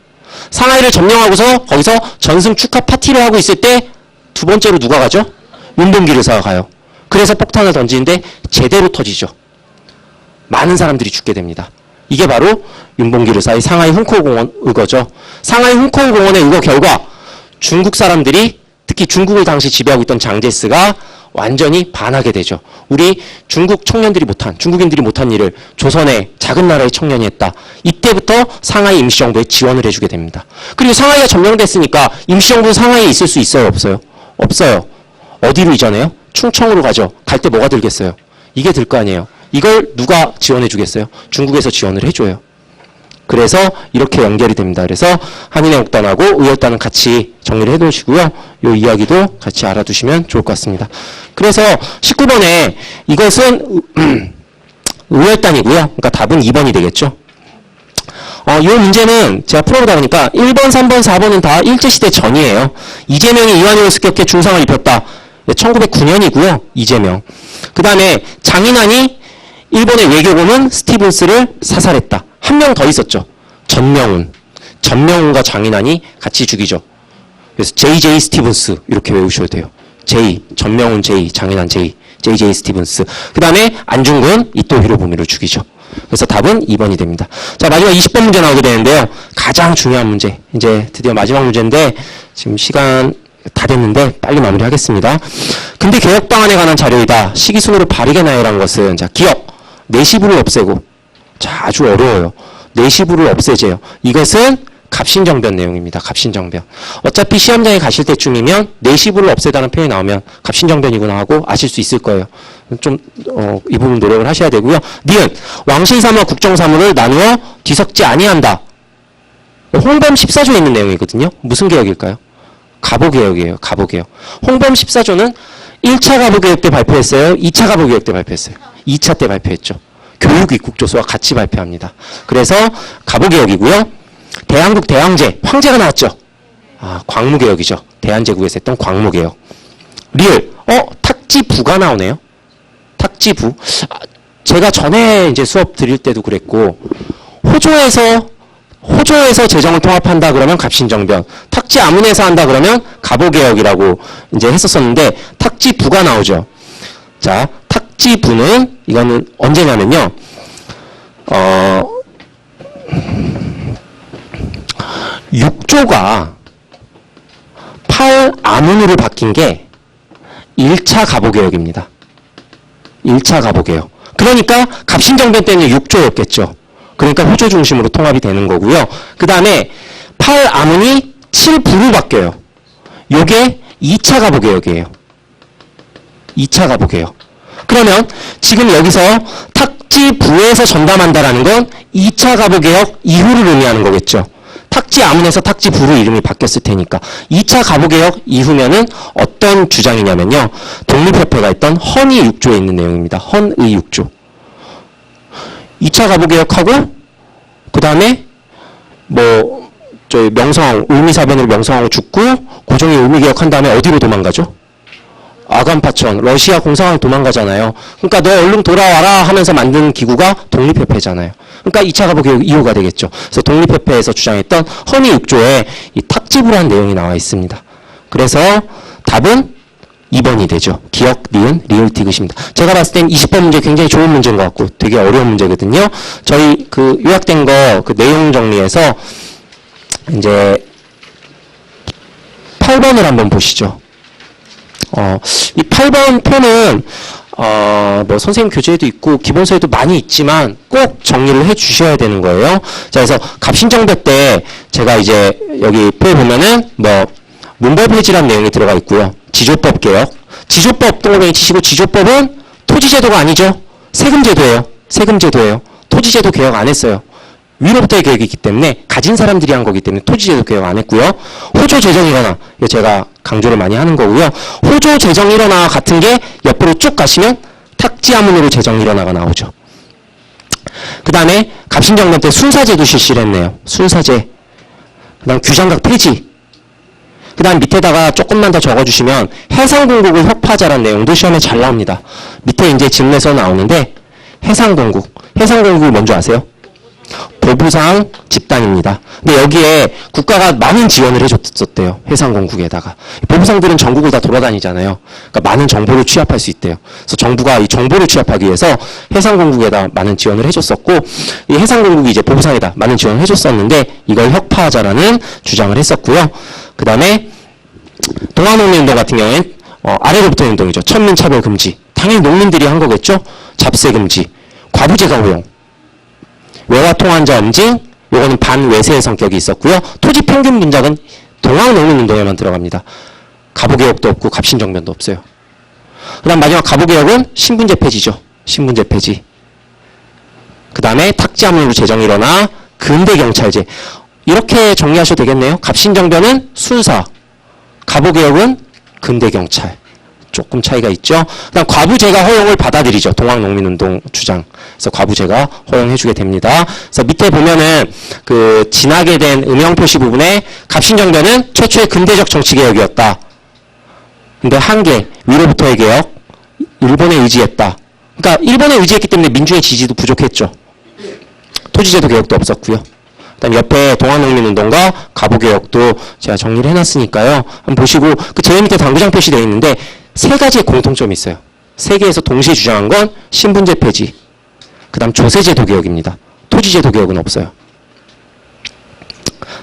상하이를 점령하고서 거기서 전승 축하 파티를 하고 있을 때 두 번째로 누가 가죠? 윤봉길 의사가 가요. 그래서 폭탄을 던지는데 제대로 터지죠. 많은 사람들이 죽게 됩니다. 이게 바로 윤봉길 의사의 상하이 훈커공원 의거죠. 상하이 훈커공원의 의거 결과 중국 사람들이, 특히 중국을 당시 지배하고 있던 장제스가 완전히 반하게 되죠. 우리 중국 청년들이 못한, 중국인들이 못한 일을 조선의 작은 나라의 청년이 했다. 이때부터 상하이 임시정부에 지원을 해주게 됩니다. 그리고 상하이가 점령됐으니까 임시정부는 상하이에 있을 수 있어요, 없어요? 없어요. 어디로 이전해요? 충청으로 가죠. 갈 때 뭐가 들겠어요? 이게 들 거 아니에요. 이걸 누가 지원해 주겠어요? 중국에서 지원을 해줘요. 그래서 이렇게 연결이 됩니다. 그래서 한인의 옥단하고 의열단은 같이 정리를 해놓으시고요. 이 이야기도 같이 알아두시면 좋을 것 같습니다. 그래서 19번에 이것은 의열단이고요. 그러니까 답은 2번이 되겠죠. 이 문제는 제가 풀어보다 보니까 1번, 3번, 4번은 다 일제시대 전이에요. 이재명이 이완용을 습격해 중상을 입혔다. 1909년이고요. 이재명. 그 다음에 장인환이 일본의 외교고문 스티븐스를 사살했다. 한 명 더 있었죠. 전명훈. 전명훈과 장인환이 같이 죽이죠. 그래서 JJ 스티븐스 이렇게 외우셔도 돼요. J, 전명훈 J, 장인환 J, JJ 스티븐스. 그 다음에 안중근 이토 히로부미를 죽이죠. 그래서 답은 2번이 됩니다. 자, 마지막 20번 문제 나오게 되는데요. 가장 중요한 문제. 이제 드디어 마지막 문제인데 지금 시간 다 됐는데 빨리 마무리하겠습니다. 근대 개혁 방안에 관한 자료이다. 시기순으로 발의게나요라는 것은, 자, 기억, 내시부를 없애고, 자, 아주 어려워요. 내시부를 없애재요. 이것은 갑신정변 내용입니다. 갑신정변. 어차피 시험장에 가실 때쯤이면 내시부를 없애다는 표현이 나오면 갑신정변이구나 하고 아실 수 있을 거예요. 좀 이 부분 노력을 하셔야 되고요. 니은 왕실사무와 국정사무를 나누어 뒤섞지 아니한다. 홍범 14조에 있는 내용이거든요. 무슨 개혁일까요? 가보개혁이에요. 가보개혁. 홍범 14조는 1차 가보개혁 때 발표했어요? 2차 가보개혁 때 발표했어요? 2차 때 발표했죠. 교육입국조서와 같이 발표합니다. 그래서 가보개혁이고요. 대한국 대항제, 황제가 나왔죠. 아, 광무개혁이죠. 대한제국에서 했던 광무개혁. 리을, 탁지부가 나오네요. 탁지부. 제가 전에 이제 수업 드릴 때도 그랬고, 호조에서 재정을 통합한다 그러면 갑신정변, 탁지 아문에서 한다 그러면 가보개혁이라고 이제 했었었는데, 탁지부가 나오죠. 자, 탁지부는 이거는 언제냐면요. 6조가 8아문으로 바뀐 게 1차 가보개혁입니다. 1차 가보개혁. 그러니까 갑신정변 때는 6조였겠죠. 그러니까 호조 중심으로 통합이 되는 거고요. 그 다음에 8아문이 7부로 바뀌어요. 요게 2차 가보개혁이에요. 2차 가보개혁. 그러면 지금 여기서 탁지부에서 전담한다라는 건 2차 가보개혁 이후를 의미하는 거겠죠. 탁지아문에서 탁지부로 이름이 바뀌었을 테니까. 2차 가보개혁 이후면은 어떤 주장이냐면요. 독립협회가 있던 헌의 6조에 있는 내용입니다. 헌의 6조. 2차 가보개혁하고 그 다음에 저희 명성, 을미사변으로 명성하고 죽고 고종이 을미개혁한 다음에 어디로 도망가죠? 아간파천, 러시아 공산당 도망가잖아요. 그러니까 너 얼른 돌아와라 하면서 만든 기구가 독립협회잖아요. 그러니까 2차 가보개혁 이후가 되겠죠. 그래서 독립협회에서 주장했던 헌의 6조에 이 탁지부라는 내용이 나와 있습니다. 그래서 답은 2번이 되죠. 기억, 니은, 리을, 디귿입니다. 제가 봤을 땐 20번 문제 굉장히 좋은 문제인 것 같고 되게 어려운 문제거든요. 저희 그 요약된 거 그 내용 정리해서 이제 8번을 한번 보시죠. 이 8번 표는 선생님 교재에도 있고 기본서에도 많이 있지만 꼭 정리를 해 주셔야 되는 거예요. 자, 그래서 갑신정변 때 제가 이제 여기 표에 보면은 문법 해지라는 내용이 들어가 있고요. 지조법 개혁. 지조법 동그라미 치시고 지조법은 토지제도가 아니죠. 세금제도예요. 세금제도예요. 토지제도 개혁 안 했어요. 위로부터의 개혁이기 때문에 가진 사람들이 한 거기 때문에 토지제도 개혁 안 했고요. 호조 재정 일어나. 이거 제가 강조를 많이 하는 거고요. 호조 재정 일어나 같은 게 옆으로 쭉 가시면 탁지아문으로 재정 일어나가 나오죠. 그 다음에 갑신정변 때 순사제도 실시를 했네요. 순사제. 그 다음 규장각 폐지. 그 다음 밑에다가 조금만 더 적어주시면 해상공국을 혁파하자라는 내용도 시험에 잘 나옵니다. 밑에 이제 질문에서 나오는데 해상공국. 해상공국을 뭔지 아세요? 보부상 집단입니다. 근데 여기에 국가가 많은 지원을 해줬었대요. 해상공국에다가. 보부상들은 전국을 다 돌아다니잖아요. 그러니까 많은 정보를 취합할 수 있대요. 그래서 정부가 이 정보를 취합하기 위해서 해상공국에다 많은 지원을 해줬었고, 이 해상공국이 이제 보부상에다 많은 지원을 해줬었는데, 이걸 혁파하자라는 주장을 했었고요. 그 다음에 동학농민운동 같은 경우엔 아래로부터 운동이죠. 천민차별 금지. 당연히 농민들이 한 거겠죠. 잡세 금지, 과부제가 허용, 외화통환자 엄징, 요거는 반외세의 성격이 있었고요. 토지 평균 분작은 동학농민운동에만 들어갑니다. 가부개혁도 없고 갑신정변도 없어요. 그 다음 마지막 가부개혁은 신분제 폐지죠. 신분제 폐지. 그 다음에 탁지함으로 재정이 일어나 근대경찰제. 이렇게 정리하셔도 되겠네요. 갑신정변은 순사, 가부개혁은 근대경찰. 조금 차이가 있죠. 그다음 과부제가 허용을 받아들이죠. 동학농민운동 주장. 그래서 과부제가 허용해주게 됩니다. 그래서 밑에 보면은 그 진하게 된 음영 표시 부분에 갑신정변은 최초의 근대적 정치개혁이었다. 근데 한계, 위로부터의 개혁, 일본에 의지했다. 그러니까 일본에 의지했기 때문에 민중의 지지도 부족했죠. 토지제도 개혁도 없었고요. 그다음 옆에 동학농민운동과 가부개혁도 제가 정리를 해놨으니까요. 한번 보시고 그 제일 밑에 당구장 표시되어 있는데 세 가지의 공통점이 있어요. 세 개에서 동시에 주장한 건 신분제 폐지, 그 다음 조세제도 개혁입니다. 토지제도 개혁은 없어요.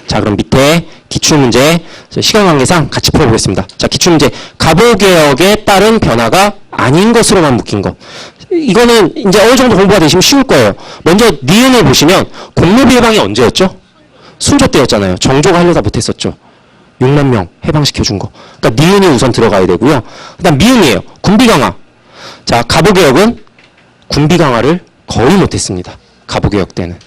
자, 그럼 밑에 기출문제 시간 관계상 같이 풀어보겠습니다. 자, 기출문제 가부개혁에 따른 변화가 아닌 것으로만 묶인 것. 이거는 이제 어느 정도 공부가 되시면 쉬울 거예요. 먼저 니은을 보시면 공무비 해방이 언제였죠? 순조 때였잖아요. 정조가 하려다 못했었죠. 6만 명 해방시켜준 거. 그러니까 니은이 우선 들어가야 되고요. 그 다음 미음이에요. 군비 강화. 자, 가부개혁은 군비 강화를 거의 못했습니다. 가부개혁 때는.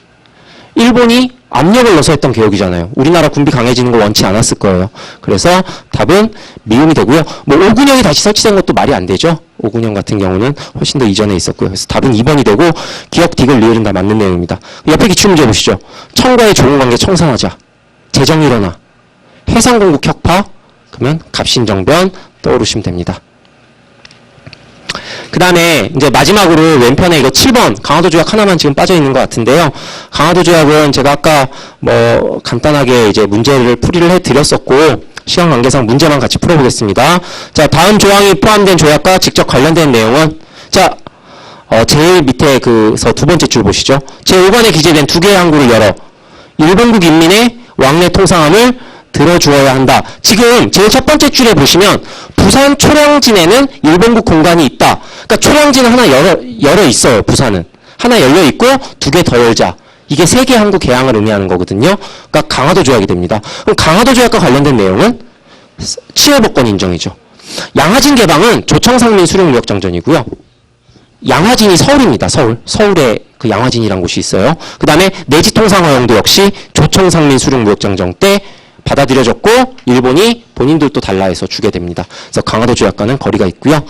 일본이 압력을 넣어서 했던 개혁이잖아요. 우리나라 군비 강해지는 걸 원치 않았을 거예요. 그래서 답은 미음이 되고요. 뭐 오군영이 다시 설치된 것도 말이 안 되죠. 오군영 같은 경우는 훨씬 더 이전에 있었고요. 그래서 답은 2번이 되고 기억, 디귿, 리을은 다 맞는 내용입니다. 옆에 기출문제 보시죠. 청과의 좋은 관계 청산하자. 재정 일어나. 해상공국 혁파, 그러면 갑신정변 떠오르시면 됩니다. 그 다음에 이제 마지막으로 왼편에 이거 7번 강화도 조약 하나만 지금 빠져 있는 것 같은데요. 강화도 조약은 제가 아까 뭐 간단하게 이제 문제를 풀이를 해드렸었고 시간 관계상 문제만 같이 풀어보겠습니다. 자, 다음 조항이 포함된 조약과 직접 관련된 내용은 자, 제일 밑에 그서 두 번째 줄 보시죠. 제5번에 기재된 두 개의 항구를 열어 일본국 인민의 왕래 통상함을 들어주어야 한다. 지금 제일 첫 번째 줄에 보시면 부산 초량진에는 일본국 공간이 있다. 그러니까 초량진은 하나 열어 있어요. 부산은. 하나 열려 있고 두 개 더 열자. 이게 세 개 항구 개항을 의미하는 거거든요. 그러니까 강화도 조약이 됩니다. 그럼 강화도 조약과 관련된 내용은 치해법권 인정이죠. 양화진 개방은 조청상민 수령무역장전이고요. 양화진이 서울입니다. 서울에 그 양화진이라는 곳이 있어요. 그 다음에 내지통상 허용도 역시 조청상민 수령무역장전 때 받아들여졌고 일본이 본인들도 달라해서 주게 됩니다. 그래서 강화도 조약과는 거리가 있고요.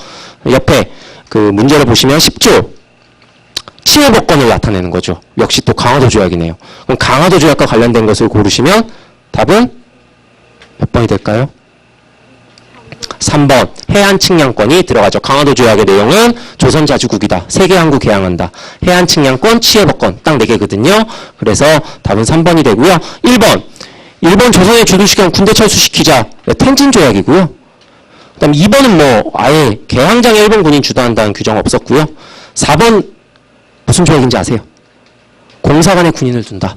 옆에 그 문제를 보시면 10조 치해법권을 나타내는 거죠. 역시 또 강화도 조약이네요. 그럼 강화도 조약과 관련된 것을 고르시면 답은 몇 번이 될까요? 3번 해안측량권이 들어가죠. 강화도 조약의 내용은 조선자주국이다. 세계 항구 개항한다. 해안측량권, 치해법권 딱 4개거든요. 그래서 답은 3번이 되고요. 1번 일본 조선의 주도시경 군대 철수시키자. 텐진 조약이고요. 그 다음 2번은 뭐 아예 개항장에 일본 군인 주도한다는 규정 없었고요. 4번 무슨 조약인지 아세요? 공사관에 군인을 둔다.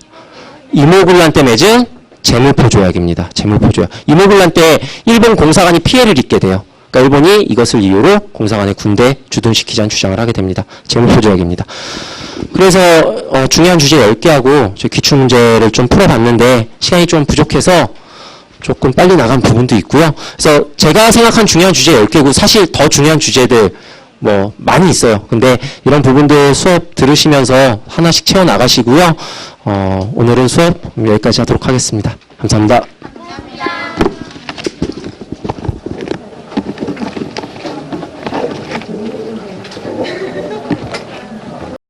이모군란 때 맺은 제물포 조약입니다. 제물포 조약. 이모군란 때 일본 공사관이 피해를 입게 돼요. 그러니까 일본이 이것을 이유로 공사관에 군대 주둔시키자는 주장을 하게 됩니다. 제물포 조약입니다. 그래서 중요한 주제 10개 하고 기출문제를 좀 풀어봤는데 시간이 좀 부족해서 조금 빨리 나간 부분도 있고요. 그래서 제가 생각한 중요한 주제 10개고 사실 더 중요한 주제들 뭐 많이 있어요. 근데 이런 부분들 수업 들으시면서 하나씩 채워나가시고요. 오늘은 수업 여기까지 하도록 하겠습니다. 감사합니다. 감사합니다.